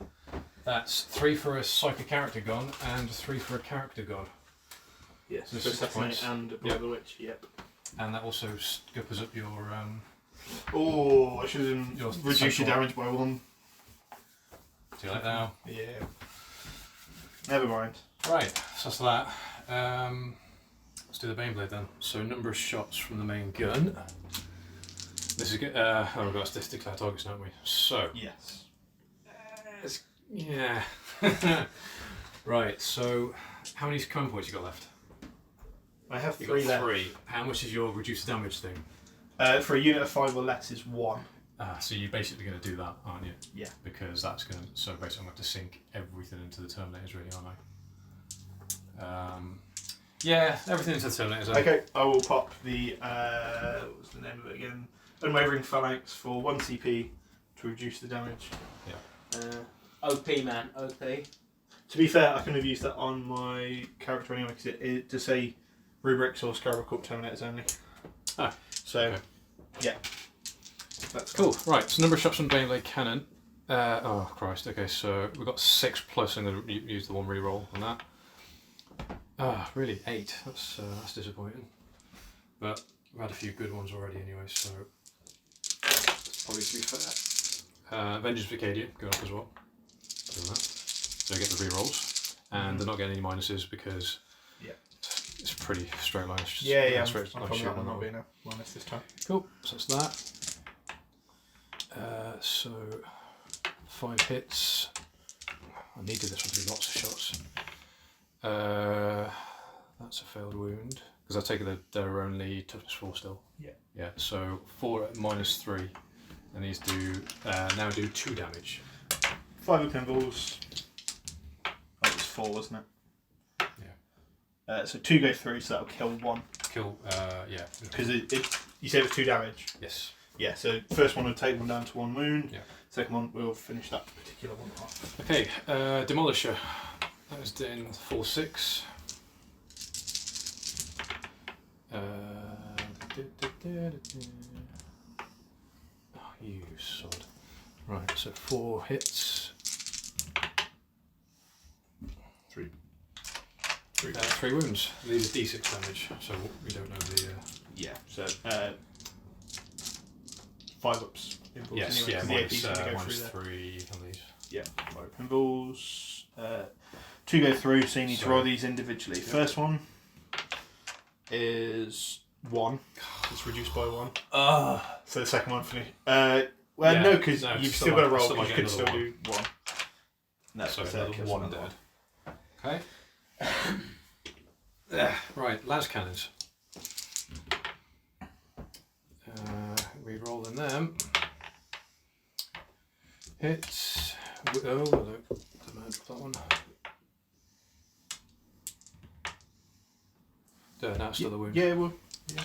That's 3 for a psychic character gone and 3 for a character gone. Yes, This for is assassinate points. and Aboard Yep. the Witch. Yep. And that also scuppers up your. Oh, I should have Your reduced your central- damage by 1. Do you like that now? Yeah. Never mind. Right, so that's that. Let's do the Baneblade then. So number of shots from the main gun. This is good. Oh, we've got to declare targets, don't we? So Yes. yeah. Right. So how many command points you got left? I have You 3 got left. 3. How much is your reduced damage thing? For a unit of 5 or less is 1. So you're basically going to do that, aren't you? Yeah. Because that's going to. So basically, I'm going to have to sink everything into the Terminators, really, aren't I? Yeah, everything into the Terminators. Okay, I will pop the what was the name of it again? Unwavering Phalanx for 1 CP to reduce the damage. Yeah. OP, man. OP. To be fair, I couldn't have used that on my character anyway because it does say Rubrics or Scarab Corp Terminators only. Ah, So, okay. yeah. That's Cool. Right. So number of shots from Baneblade cannon. Oh Christ. Okay. So we've got 6 plus. I'm going to use the 1 reroll on that. Really 8. That's disappointing. But we've had a few good ones already anyway, so it's probably to be fair. Vengeance of Cadian going up as well. Doing that. So I get the rerolls, and they're not getting any minuses because it's pretty straight line. It's just yeah. straight I'm line probably shoot not one being roll. a minus this time. Cool. So that's that. So 5 hits. I needed this one to be lots of shots. That's a failed wound because I take it they're only toughness 4 still. Yeah. Yeah. So 4 at -3, and these do now do 2 damage. 5 of pinballs. Oh, it was 4, wasn't it? Yeah. So 2 go through, so that'll kill 1. Kill. Yeah. Because you say it was 2 damage. Yes. Yeah, so first one will take 1 down to 1 wound. Yeah. Second one will finish that particular one off. Okay. Demolisher. That was in 4/6. Oh, you sod. Right, so 4 hits. 3. 3 wounds. These are d6 damage, so we don't know the. Yeah, so 5 ups. Pinballs Yes, anyway, yeah, 'cause the AP's gonna go minus through there. 3 on these. Yeah, 5 pinballs. 2 go through, so you need to So- roll these individually. First one is 1. It's reduced by 1. So the second one finish. Well, Yeah, no, because no, you've still still got to might- roll, still but might you get could still another do 1. No, So so another kills 1 another dead. Okay. Right, las cannons. Re-rolling them. Hits. Oh, look. That one. Now it's still a wound. Yeah, well, yeah.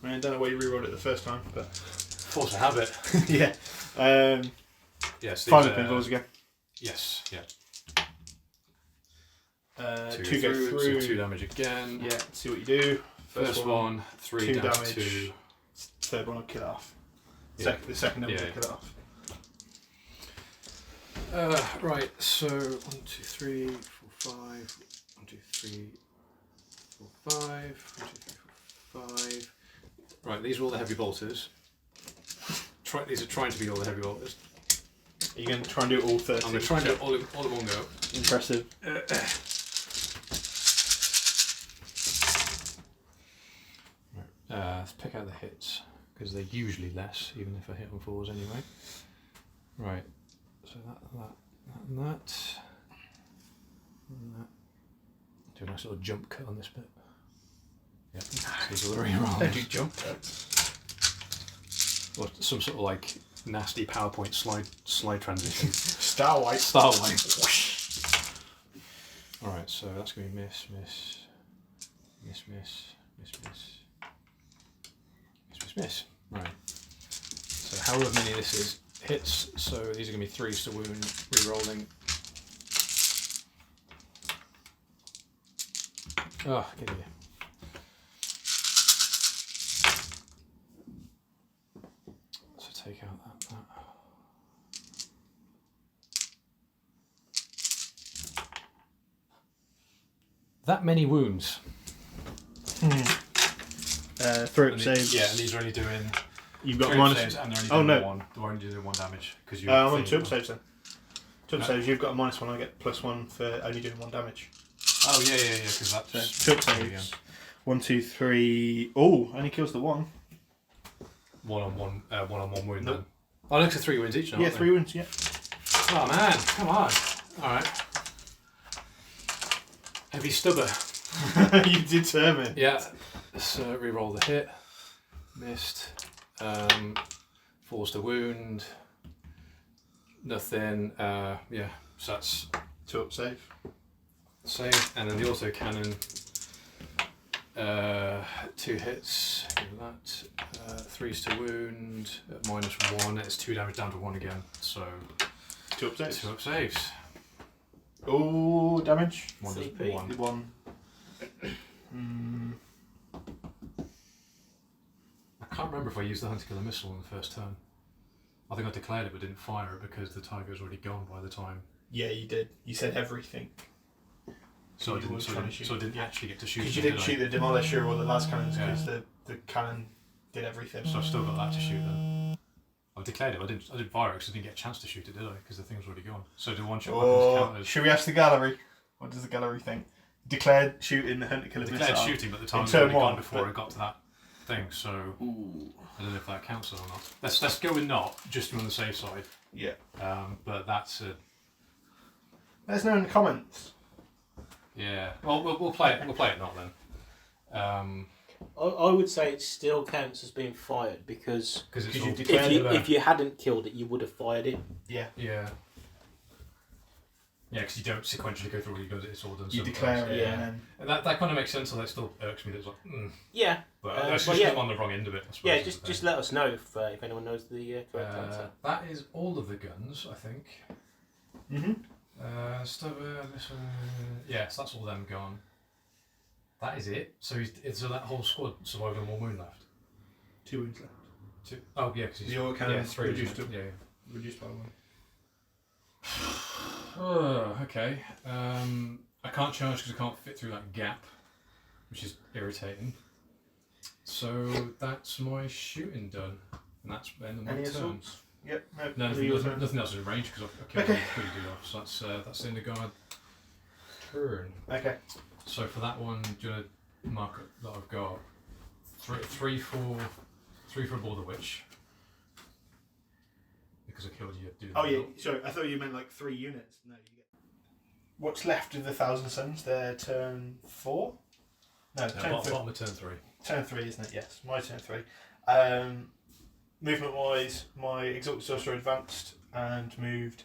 I mean, I don't know why you re-rolled it the first time, but Force of habit. yeah. Yes. 5 these, of pinballs again. Yes. Yeah. 2 go through. So 2 damage again. Yeah, see what you do. First one, 3 2 down damage. to 2. Third one will kill it off. Yeah. The second damage Yeah, will kill it off. Right, so 1, 2, 3, 4, 5. 1, 2, 3, 4, 5. 1, 2, 3, 4, 5. Right, these are all the heavy bolters. These are trying to be all the heavy bolters. Are you going to try and do all 30? I'm going to try and do it all in one go. Impressive. Let's pick out the hits, because they're usually less, even if I hit on 4s anyway. Right, so that, and that. Do a nice little jump cut on this bit. Yep, these are the rerolls. Don't do jump cuts. Or some sort of like nasty PowerPoint slide transition. Starlight. Alright, so that's going to be miss, miss, miss, miss, miss, miss, miss, miss, miss. Right. So however many this is hits, so these are going to be 3s to wound, re-rolling. Oh, get here. So take out that. That many wounds. Throat And saves. Yeah, and these are only doing You've got throat minus. saves, and they're only Oh, doing no. one. They're only doing 1 damage because you. I'm on 2 up saves then. 2 up No. saves. You've got a -1. I get +1 for only doing 1 damage. Oh yeah, because that's So 2 up saves. 1, 2, 3. Oh, only kills the 1. one on one wound. Nope. Then. Oh, look, at 3 wounds each now. Yeah, aren't 3 wounds. Yeah. they? Oh man, come on. All right. Heavy stubber. You determined. Yeah. So re-roll the hit. Missed. Forced a wound. Nothing. Yeah. So that's 2 up save. save, and then the auto cannon. 2 hits. Give that. 3's to wound. At -1. It's 2 damage down to 1 again. So 2 up saves. 2 up saves. Oh, damage. 1 does CP. 1. 1. I can't remember if I used the hunter killer missile on the first turn. I think I declared it but didn't fire it because the tiger was already gone by the time. Yeah, you did. You said everything. So I You didn't. were So I trying didn't, to shoot. so I didn't Yeah. actually get to shoot. Because you them, didn't did I? shoot the demolisher or the last cannons Yeah. because the cannon did everything. So I've still got that to shoot then. I've declared it. I didn't fire it because I didn't get a chance to shoot it, did I? Because the thing was already gone. So do 1-shot weapons Or count as should we ask the gallery? What does the gallery think? Declared shooting the hunter killer declared missile. shooting, but the time was turn already gone one, before but- I got to that thing. So Ooh. I don't know if that counts or not. Let's go with not, just to be on the safe side. Yeah. But that's a Let us know in the comments. yeah. Well, we'll play it. We'll play it not then. I would say it still counts as being fired because Because it's Because all, you declared if you hadn't killed it, you would have fired it. Yeah. yeah. Yeah, because you don't sequentially go through all your guns, it's all done. You sometimes. declare it, yeah. and then And that kind of makes sense, although it still irks me that it's like, Yeah, but well, that's just yeah. I'm on the wrong end of it, I suppose. yeah. is the Just thing. let us know if anyone knows the correct answer. That is all of the guns, I think. This one, yeah, so that's all them gone. That is it. So so that whole squad survived on 1 wound left. 2 wounds left. 2. Oh yeah, because The auto cannon yeah, 3 reduced isn't it? Yeah. Reduced by 1. Oh, okay. I can't charge because I can't fit through that gap, which is irritating. So that's my shooting done, and that's the end of my Any turn. assaults? Yep. No, nothing else is in range because I killed Okay. pretty good off. So that's the end of guard turn. Okay. So for that one, do you want to mark it that I've got three for aboard the witch because I killed you. Oh yeah. Sorry, I thought you meant like 3 units. No, you get. What's left of the Thousand Suns? They're turn 4. No, turn 3. Bottom of turn 3. Turn 3, isn't it? Yes, my turn 3. Movement wise, my Exalted Sorcerer advanced and moved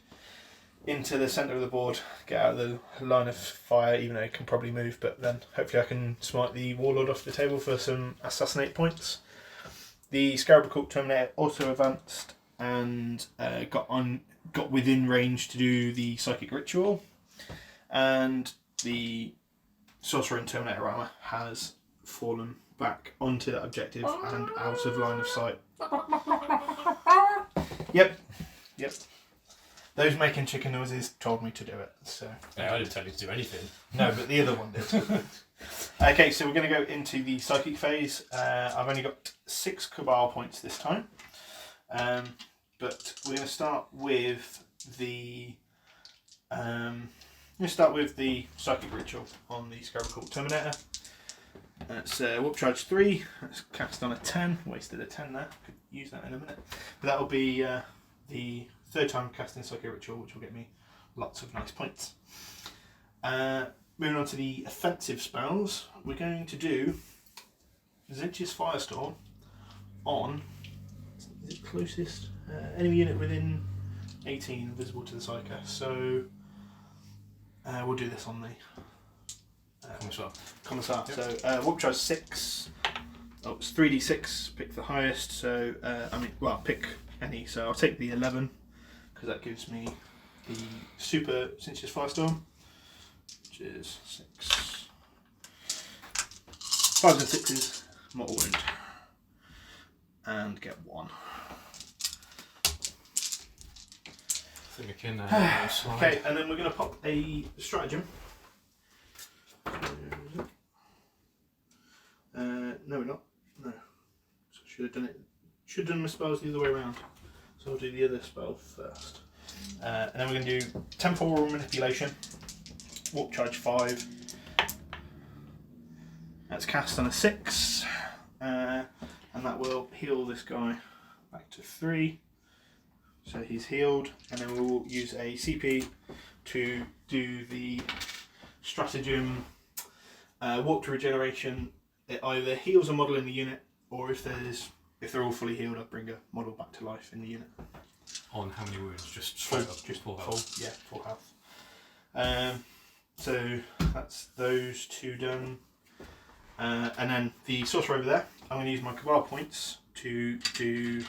into the centre of the board, get out of the line of fire, even though it can probably move, but then hopefully I can smite the Warlord off the table for some assassinate points. The Scarab Cult Terminator also advanced and got within range to do the Psychic Ritual, and the Sorcerer and Terminator armour has fallen back onto that objective and out of line of sight. Yep. Those making chicken noises told me to do it. So Yeah, I didn't tell you to do anything. no, but the other one did. Okay, so we're going to go into the psychic phase. I've only got 6 Cabal points this time, but we're going to start with the psychic ritual on the Scarab Cult Terminator. That's Warp Charge 3. That's cast on a 10. Wasted a 10 there. Could use that in a minute. But that will be the 3rd time casting Psychic Ritual, which will get me lots of nice points. Moving on to the offensive spells, we're going to do Tzeentchs Firestorm on, is it closest? Enemy unit within 18 visible to the Psyker. So we'll do this on the Commissar. Yep. So Warp Charge 6. Oh, it's 3d6. Pick the highest. So pick any. So I'll take the 11 because that gives me the Super Tzeentchs Firestorm, which is 6. 5s and 6s, mortal wound. And get 1. I think we can. Okay, and then we're going to pop a stratagem. No, we're not. No. So I should have done it. Should have done my spells the other way around. So I'll do the other spell first. And then we're going to do temporal manipulation. Warp charge 5. That's cast on a 6. And that will heal this guy back to 3. So he's healed, and then we'll use a CP to do the stratagem warp to regeneration. It either heals a model in the unit, or if they're all fully healed, I'll bring a model back to life in the unit. On how many wounds? Just full health. Yeah, full health. So that's those 2 done. And then the sorcerer over there, I'm going to use my Cabal points to do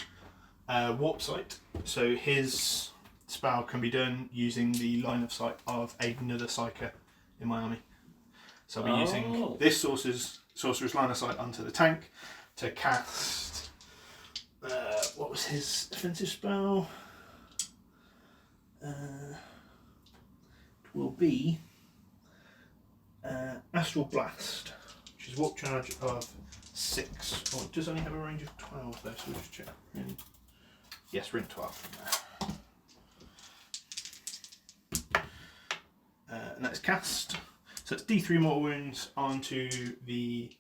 warp sight. So his spell can be done using the line of sight of another psyker in my army. So I'll be using this sorcerer's line of sight onto the tank to cast. What was his offensive spell? It will be Astral Blast, which is warp charge of 6. Oh, it does only have a range of 12 though, so we'll just check. Yes, we're in 12 from there. And that's cast. So it's D3 mortal wounds onto the.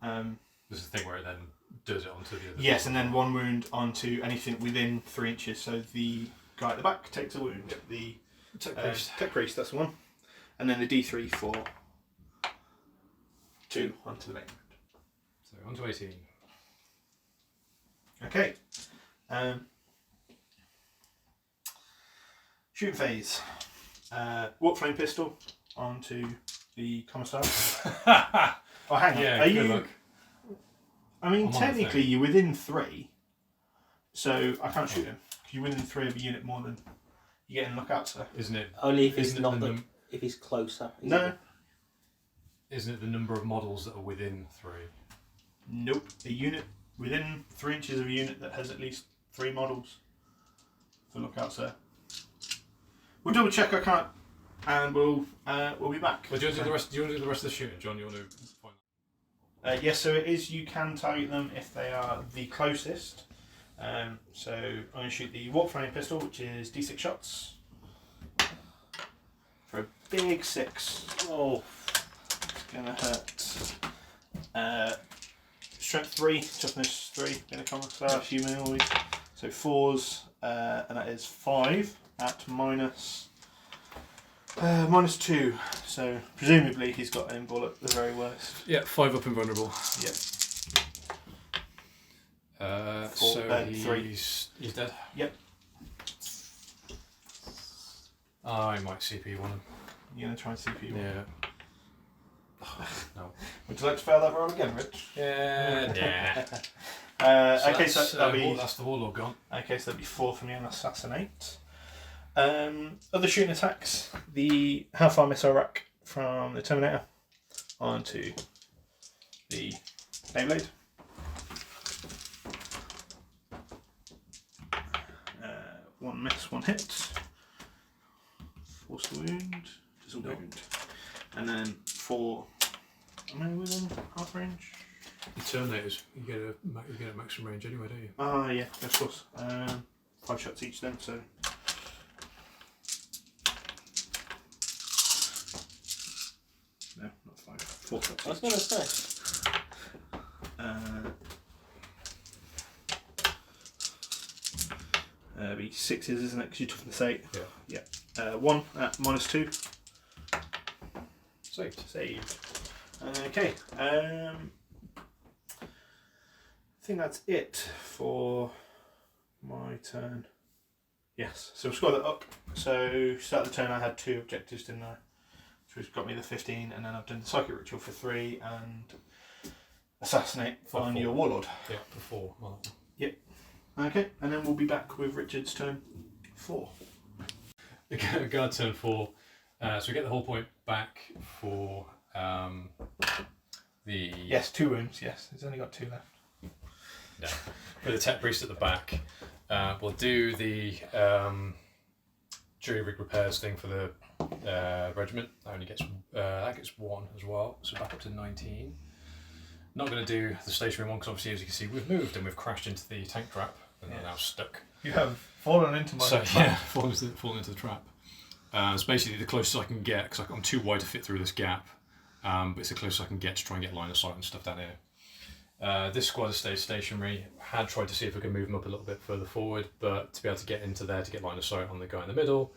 There's a thing where it then does it onto the other. Yes, and then 1 wound onto anything within 3 inches. So the guy at the back takes a wound. The tech priest, that's the one. And then the D3 for 2 onto the main wound. So onto 18. Okay. Shooting phase. Warp flame pistol onto the commissar. Oh, hang on. Yeah, Are good you? luck. I mean, I'm on the technically, thing. you're within 3, so I can't shoot him. You're within 3 of a unit more than you get in lookout, sir. Isn't it? Only if he's Isn't it not the if he's closer. No. Isn't it the number of models that are within 3? Nope. A unit within 3 inches of a unit that has at least 3 models for lookout, sir. We'll double check. I can't, and we'll be back. Well, do you want to do the rest? Do you want to do the rest of the shooting, John? You want to point Yes, so it is. You can target them if they are the closest. So I'm going to shoot the warp flame pistol, which is D6 shots for a big 6. Oh, it's gonna hurt. Strength 3, toughness 3. Gonna come with humanoid. So 4s, and that is 5 at -2. So presumably he's got an aimball at the very worst. Yeah, 5 up invulnerable. Yep. So 3. He's dead. Yep. I might CP one. You're gonna try and CP one. Yeah. No. Would you like to fail that roll again, Rich? Yeah. Okay, so that'll be. That's the warlord gone. Okay, so that'll be 4 for me on assassinate. Other shooting attacks. The Hellfire missile rack from the Terminator onto the Baneblade. 1 miss, 1 hit. Force the wound. Doesn't wound. And then 4. Am I within half range? The Terminators, you get a maximum range anyway, don't you? Ah, yeah, of course. 5 shots each then, so. No, not 5. 4 shots I was each. going to say. Be 6s, isn't it? Because you toughness 8. Yeah. Yeah. 1 at -2. Saved. Okay. I think that's it for my turn. Yes. So we've scored that up. So start of the turn I had 2 objectives, didn't I? Which got me the 15, and then I've done the Psychic Ritual for 3 and Assassinate For on 4. your Warlord. Yeah, for 4. Well, Okay, and then we'll be back with Richard's turn 4. Guard turn 4. So we get the whole point back for the Yes, 2 wounds. Yes, it's only got 2 left. no, with the tech priest at the back. We'll do the jury rig repairs thing for the regiment. That only gets 1 as well, so back up to 19. Not going to do the stationary one because obviously, as you can see, we've moved and we've crashed into the tank trap and they're now stuck. You have fallen into my So yeah, fallen into the trap. It's basically the closest I can get because I'm too wide to fit through this gap. But it's the closest I can get to try and get line of sight and stuff down here. This squad has stayed stationary. Had tried to see if we could move them up a little bit further forward, but to be able to get into there to get line of sight on the guy in the middle,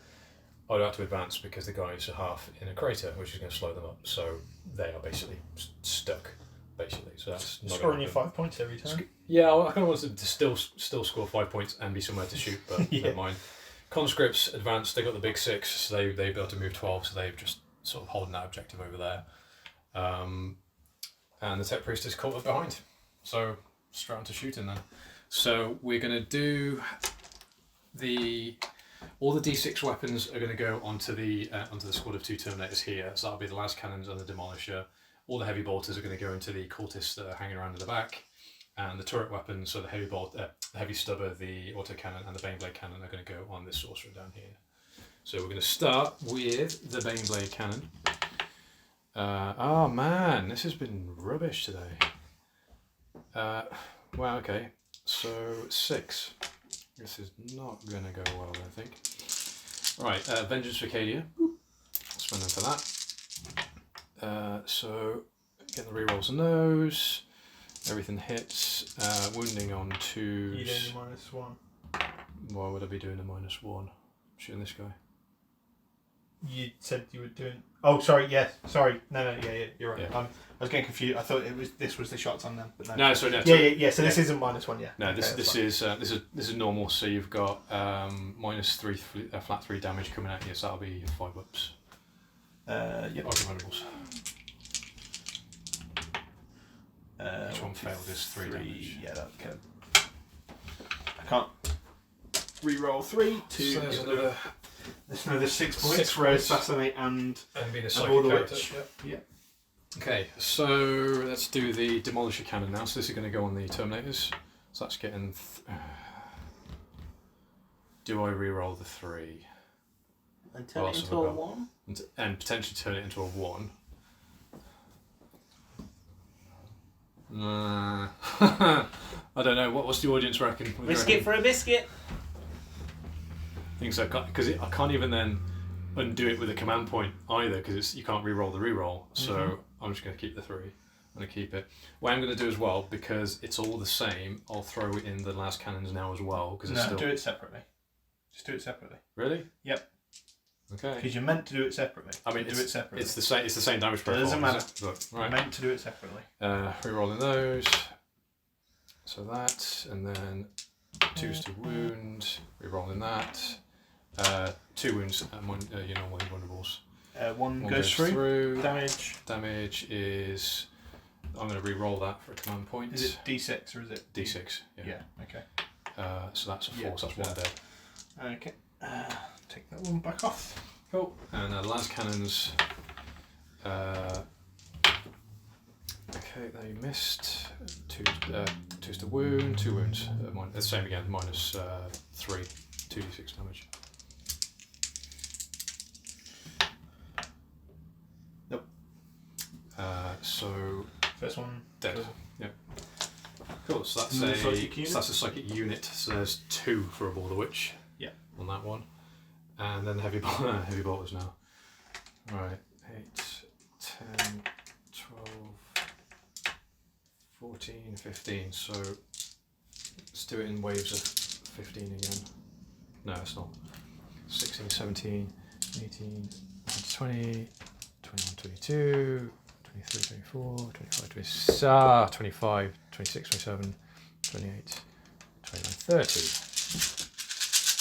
I'd have to advance because the guys are half in a crater, which is going to slow them up. So they are basically stuck. Basically, so that's not scoring you 5 points every time. Yeah, I kind of wanted to still score 5 points and be somewhere to shoot, but never mind. Conscripts advanced. They got the big 6, so they've been able to move 12. So they've just sort of holding that objective over there. And the tech priest is caught up behind, so straight on to shooting then. So we're going to do all the D6 weapons are going to go onto the squad of 2 Terminators here. So that'll be the las cannons and the demolisher. All the heavy bolters are going to go into the cultists that are hanging around in the back, and the turret weapons, so the heavy stubber, the autocannon, and the Baneblade cannon are going to go on this sorcerer down here. So we're going to start with the Baneblade cannon. Oh man, this has been rubbish today. Wow, okay. So 6. This is not going to go well, I think. Right, Vengeance for Cadia. Spend them for that. So get the rerolls on those. Everything hits. Wounding on 2s. You doing -1? Why would I be doing a -1? Shooting this guy. You said you were doing. Oh, sorry. Yes. Sorry. No. Yeah. You're right. Yeah. I was getting confused. I thought this was the shots on them. But no. No, sorry, no. Yeah. So this isn't -1. Yeah. No, Okay, this is normal. So you've got -3 flat 3 damage coming at you. So that'll be 5 ups. Yep. Argumentables. Each one failed is 3 damage. Yeah, that can. I can't re-roll 3 to. So there's another 6 points 6 for points. assassinate and being a all psychic the character. witch. Yeah. Okay, so let's do the demolisher cannon now. So this is going to go on the Terminators. So that's getting. Do I re-roll the 3? And turn What it else into have I a got? 1? And potentially turn it into a 1. I don't know. What's the audience reckon? What do you Risk reckon? it for a biscuit. Think so, because I can't even then undo it with a command point either, because you can't re-roll the re-roll. So I'm just going to keep the 3. I'm going to keep it. What I'm going to do as well, because it's all the same, I'll throw in the last cannons now as well. Because it's still... do it separately. Just do it separately. Really? Yep. Okay. Because you're meant to do it separately. I mean, do it separately. It's the same. It's the same damage profile. doesn't matter. But, You're right. meant to do it separately. Re-rolling those. So that, and then 2s to wound. Re-rolling that. 2 wounds. You know, vulnerables. 1 goes through. Damage is. I'm going to re-roll that for a command point. Is it D6 or is it D6? Yeah. Okay. So that's a 4. So that's 1 dead. Okay. Take that one back off. Cool. And the last cannons. Okay, they missed. 2's to wound. 2 wounds. The same again. -3. 2d6 damage. Nope. So First one dead. Yep. Cool. So that's Another psychic unit? So that's a psychic unit. So there's 2 for a Ball the Witch. Yeah. On that one, and then heavy bolters now. Right. 8, 10, 12, 14, 15. So let's do it in waves of 15 again. No, it's not. 16, 17, 18, 20, 21, 22, 23, 24, 25, 25, 26, 27, 28, 29, 30.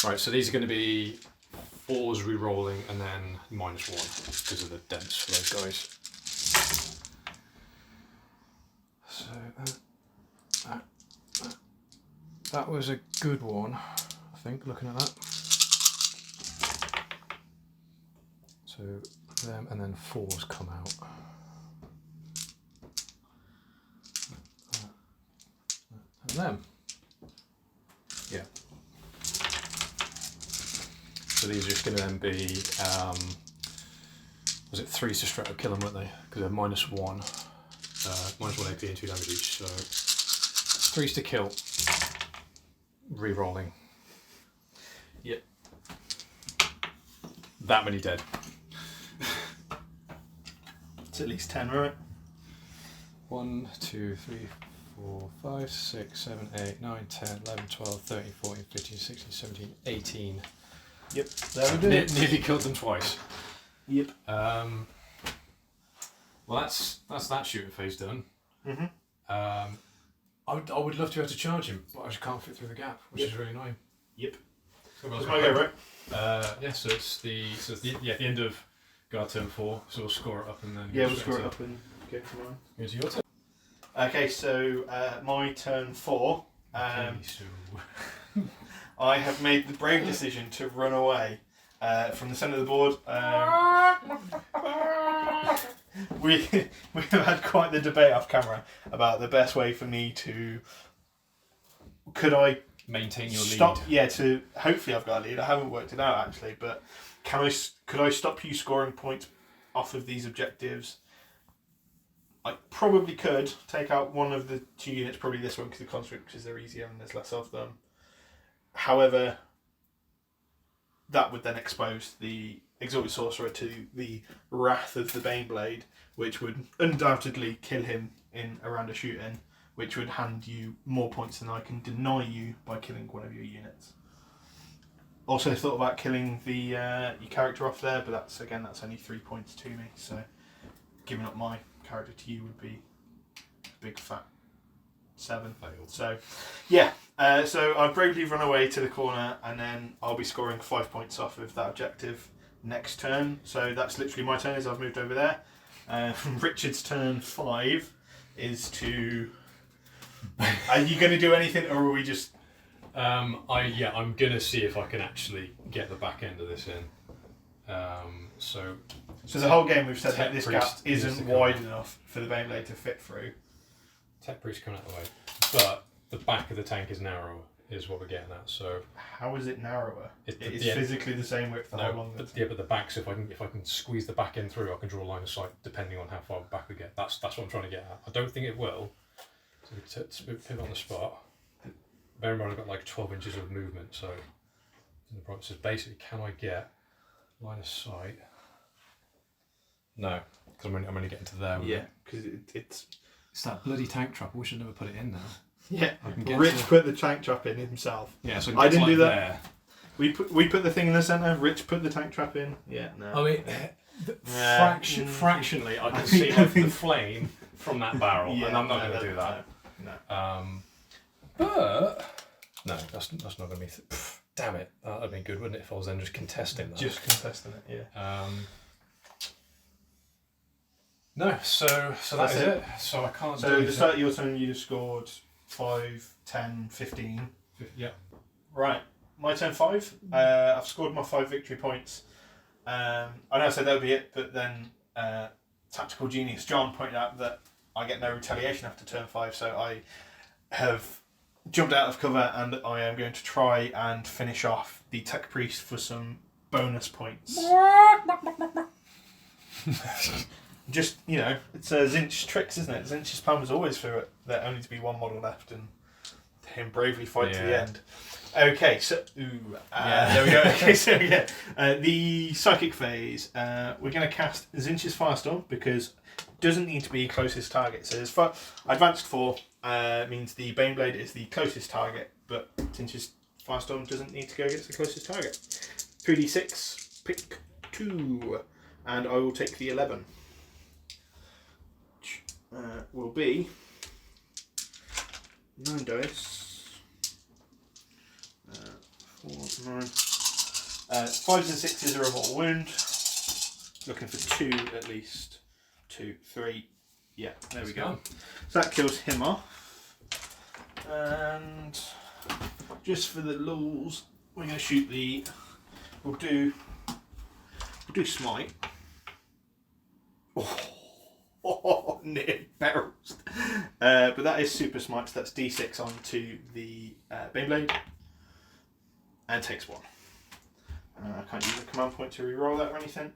Right, so these are going to be 4s re-rolling and then -1 because of the dents for those guys. So that was a good one, I think, looking at that. So them and then 4s come out. And them. Yeah. So these are just going to then be, was it 3 to straight up kill them, weren't they? Because they're -1 AP and 2 damage each. So 3s to kill, re-rolling. Yep. That many dead. It's at least 10, right? 1, 2, 3, 4, 5, 6, 7, 8, 9, 10, 11, 12, 13, 14, 15, 16, 17, 18. Yep. There we do. Nearly killed them twice. Yep. Well, that's that shooting phase done. Mm-hmm. I would love to be able to charge him, but I just can't fit through the gap, which is really annoying. Yep. So That's my go, right? Yeah. So it's the end of guard turn 4. So we'll score it up and then. Yeah, we'll score it up and go to mine. Go to your turn. Okay, so my turn 4. Okay, so I have made the brave decision to run away from the centre of the board. We have had quite the debate off camera about the best way for me to. Could I maintain your stop? lead. Yeah, to hopefully I've got a lead. I haven't worked it out actually, but could I stop you scoring points off of these objectives? I probably could take out one of the 2 units, probably this one because the constructs they're easier and there's less of them. However, that would then expose the Exalted Sorcerer to the wrath of the Baneblade, which would undoubtedly kill him in a round of shooting, which would hand you more points than I can deny you by killing one of your units. Also thought about killing the your character off there, but that's only 3 points to me, so giving up my character to you would be a big fat 7. So, yeah. So I bravely run away to the corner, and then I'll be scoring 5 points off of that objective next turn. So that's literally my turn as I've moved over there. Richard's turn 5 is to. Are you going to do anything, or are we just? I'm gonna see if I can actually get the back end of this in. So the whole game we've said that this Priest gap isn't wide enough for the Baneblade to fit through. Tech Priest coming out the way, but the back of the tank is narrower, is what we're getting at. So how is it narrower? It is yeah, physically the same width the whole long. But the back. So if I can squeeze the back end through, I can draw a line of sight depending on how far back we get. That's what I'm trying to get at. I don't think it will. So we pivot on the spot. Bear in mind I've got like 12 inches of movement, so the problem says basically, can I get line of sight? No, because I'm only getting to there. Yeah, because it's that bloody tank trap. I wish I'd never put it in now. Yeah, I can get Rich put the tank trap in himself. Yeah, so I didn't do that. There. We put the thing in the centre. Rich put the tank trap in. Yeah, no. I mean, fractionally, I can see the flame from that barrel, and I'm not going to do that. No. But no, that's not going to be. Damn it, that'd have been good, wouldn't it? If I was then just contesting that. Just contesting it, yeah. No, so that is it. So I can't. So at the start of your turn, you scored 5, 10, 15. Yeah. Right, my turn 5. I've scored my 5 victory points. I know I said that would be it, but then Tactical Genius John pointed out that I get no retaliation after turn 5, so I have jumped out of cover and I am going to try and finish off the Tech Priest for some bonus points. Just, it's Tzeentchs tricks, isn't it? Tzeentchs plan was always for there only to be one model left and him bravely fight to the end. Okay, so there we go. Okay, so the psychic phase. We're going to cast Tzeentchs Firestorm because it doesn't need to be closest target. So advanced 4 means the Baneblade is the closest target, but Tzeentchs Firestorm doesn't need to go against the closest target. 3d6, pick 2, and I will take the 11. Will be 9 dice. 4, 9. 5s and 6s are a mortal wound. Looking for 2 at least. 2, 3. Yeah, there we go. So that kills him off. And just for the lulz, we're going to shoot the. We'll do smite. Oh, near barrels. But that is super smart. So that's D6 onto the Baneblade. And takes 1. I can't use a command point to re-roll that or anything.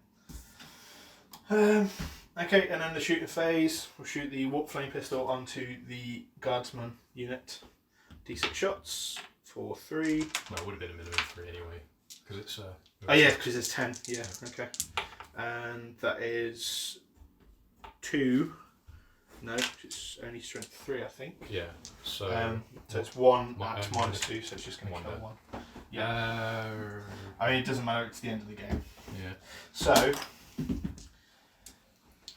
Okay, and then the shooting phase. We'll shoot the warp flame pistol onto the guardsman unit. D6 shots for 3. Well, it would have been a minimum of 3 anyway. Because it's... Oh yeah, because it's 10. Yeah, okay. And that is 2. No, it's only strength 3, I think. Yeah, so... so it's 1 at -2, so it's just going to kill 1. Yeah. I mean, it doesn't matter, it's the end of the game. Yeah. So,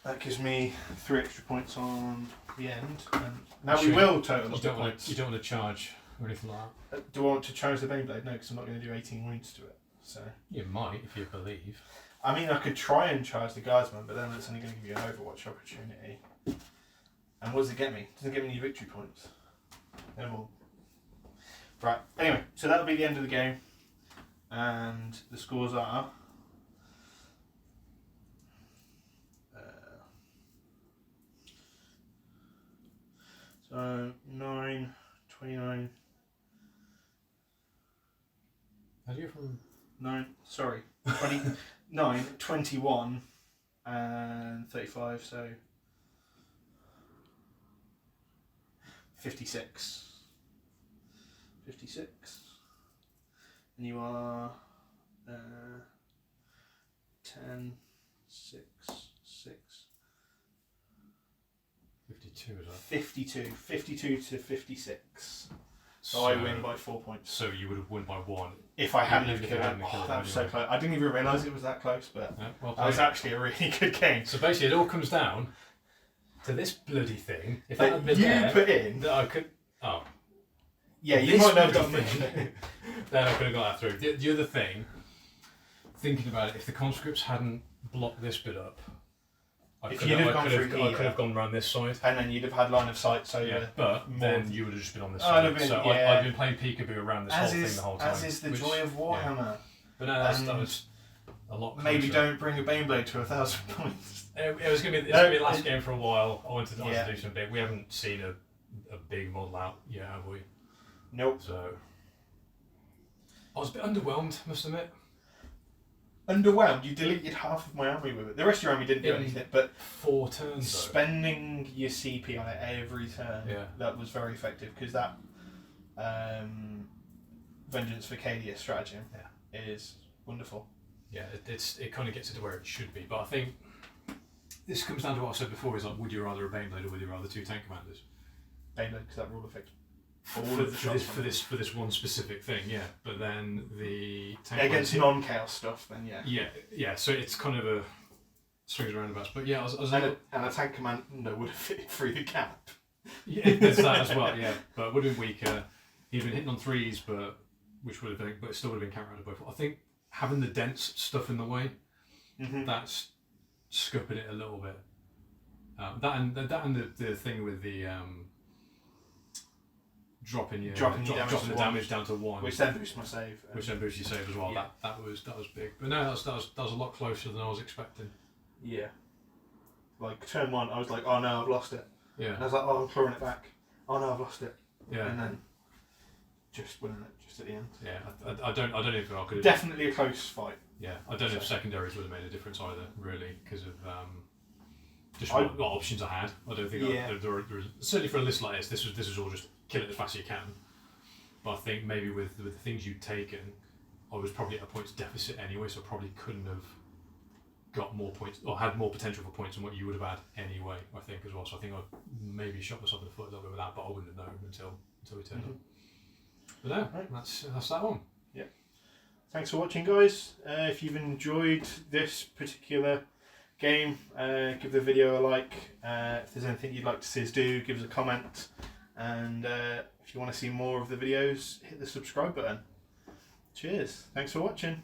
that gives me 3 extra points on the end. And now we will total up the points. You don't want to charge or anything like that? Do I want to charge the Baneblade? No, because I'm not going to do 18 wounds to it. So You might, if you believe. I mean, I could try and charge the Guardsman, but then it's only going to give you an Overwatch opportunity. And what does it get me? It doesn't get me any victory points. No more. Right, anyway, so that'll be the end of the game. And the scores are... so, 9, 29... How do you from... 29, 21, and 35, so... 56. 56. And you are 10, 6, 6. 52 as well. 52 to 56. So I win by 4 points. So you would have won by 1. If I hadn't Even if killed you him. hadn't killed That him was so anyway. close. I didn't even realise it was that close, but Yeah, well that was played. actually a really good game. So basically, it all comes down to this bloody thing. If that had That been you there, put in. that I could. Oh, Yeah, you this might not have got bloody much. thing, then I could have got that through. The other thing, thinking about it, if the conscripts hadn't blocked this bit up, I If could you'd have, have I gone could have, through I here- could have gone round this side. And then you'd have had line of sight, so Yeah, but more- then you would have just been on this Oh, I'd have side. been- So yeah. I've been playing peekaboo around this whole thing the whole time. As is the which- joy of yeah. Warhammer. But no, that was a lot closer. Maybe don't bring a Baneblade to 1,000 points. It was going to be the last game for a while. I wanted to do some big. We haven't seen a big model out yet, have we? Nope. So I was a bit underwhelmed, must admit. Underwhelmed. You deleted half of my army with it. The rest of your army didn't do In anything, but 4 turns though. spending your CP on it every turn, Yeah. that was very effective because that Vengeance for Cadia stratagem is wonderful. Yeah, it kind of gets it to where it should be. But I think this comes down to what I said before: is like, would you rather a Baneblade or would you rather 2 tank commanders? Baneblade, because that rule affects For, all of the shots for this one specific thing, yeah. But then the tank against commanders- non-chaos stuff, then yeah. yeah. So it's kind of a swings and roundabouts. But yeah, I was And a tank commander would have fit through the gap. yeah, there's that as well. Yeah, but it would have been weaker. He'd been hitting on 3s, but which would have been, but it still would have been countered by 4. I think having the dense stuff in the way, that's scupping it a little bit. That and the thing with the dropping the damage down to 1, Which then boosts my save. which then boosts your save as well. Yeah. That was big. But no, that was a lot closer than I was expecting. Yeah. Like turn 1, I was like, oh no, I've lost it. Yeah. And I was like, oh, I'm clawing it back. Oh no, I've lost it. Yeah. And then just winning it just at the end. Yeah. I don't know if I could have. Definitely a close fight. Yeah. I don't know if secondaries would have made a difference either, really, because of just I- what options I had. I don't think there was, certainly for a list like this was all just kill it as fast as you can. But I think maybe with the things you'd taken, I was probably at a points deficit anyway, so I probably couldn't have got more points or had more potential for points than what you would have had anyway. I think as well. So I think I maybe shot myself in the foot a little bit with that, but I wouldn't have known until we turned up. But no, Right. that's that one. Yeah. Thanks for watching, guys. If you've enjoyed this particular game, give the video a like. If there's anything you'd like to see us do, give us a comment. And if you want to see more of the videos, hit the subscribe button. Cheers. Thanks for watching.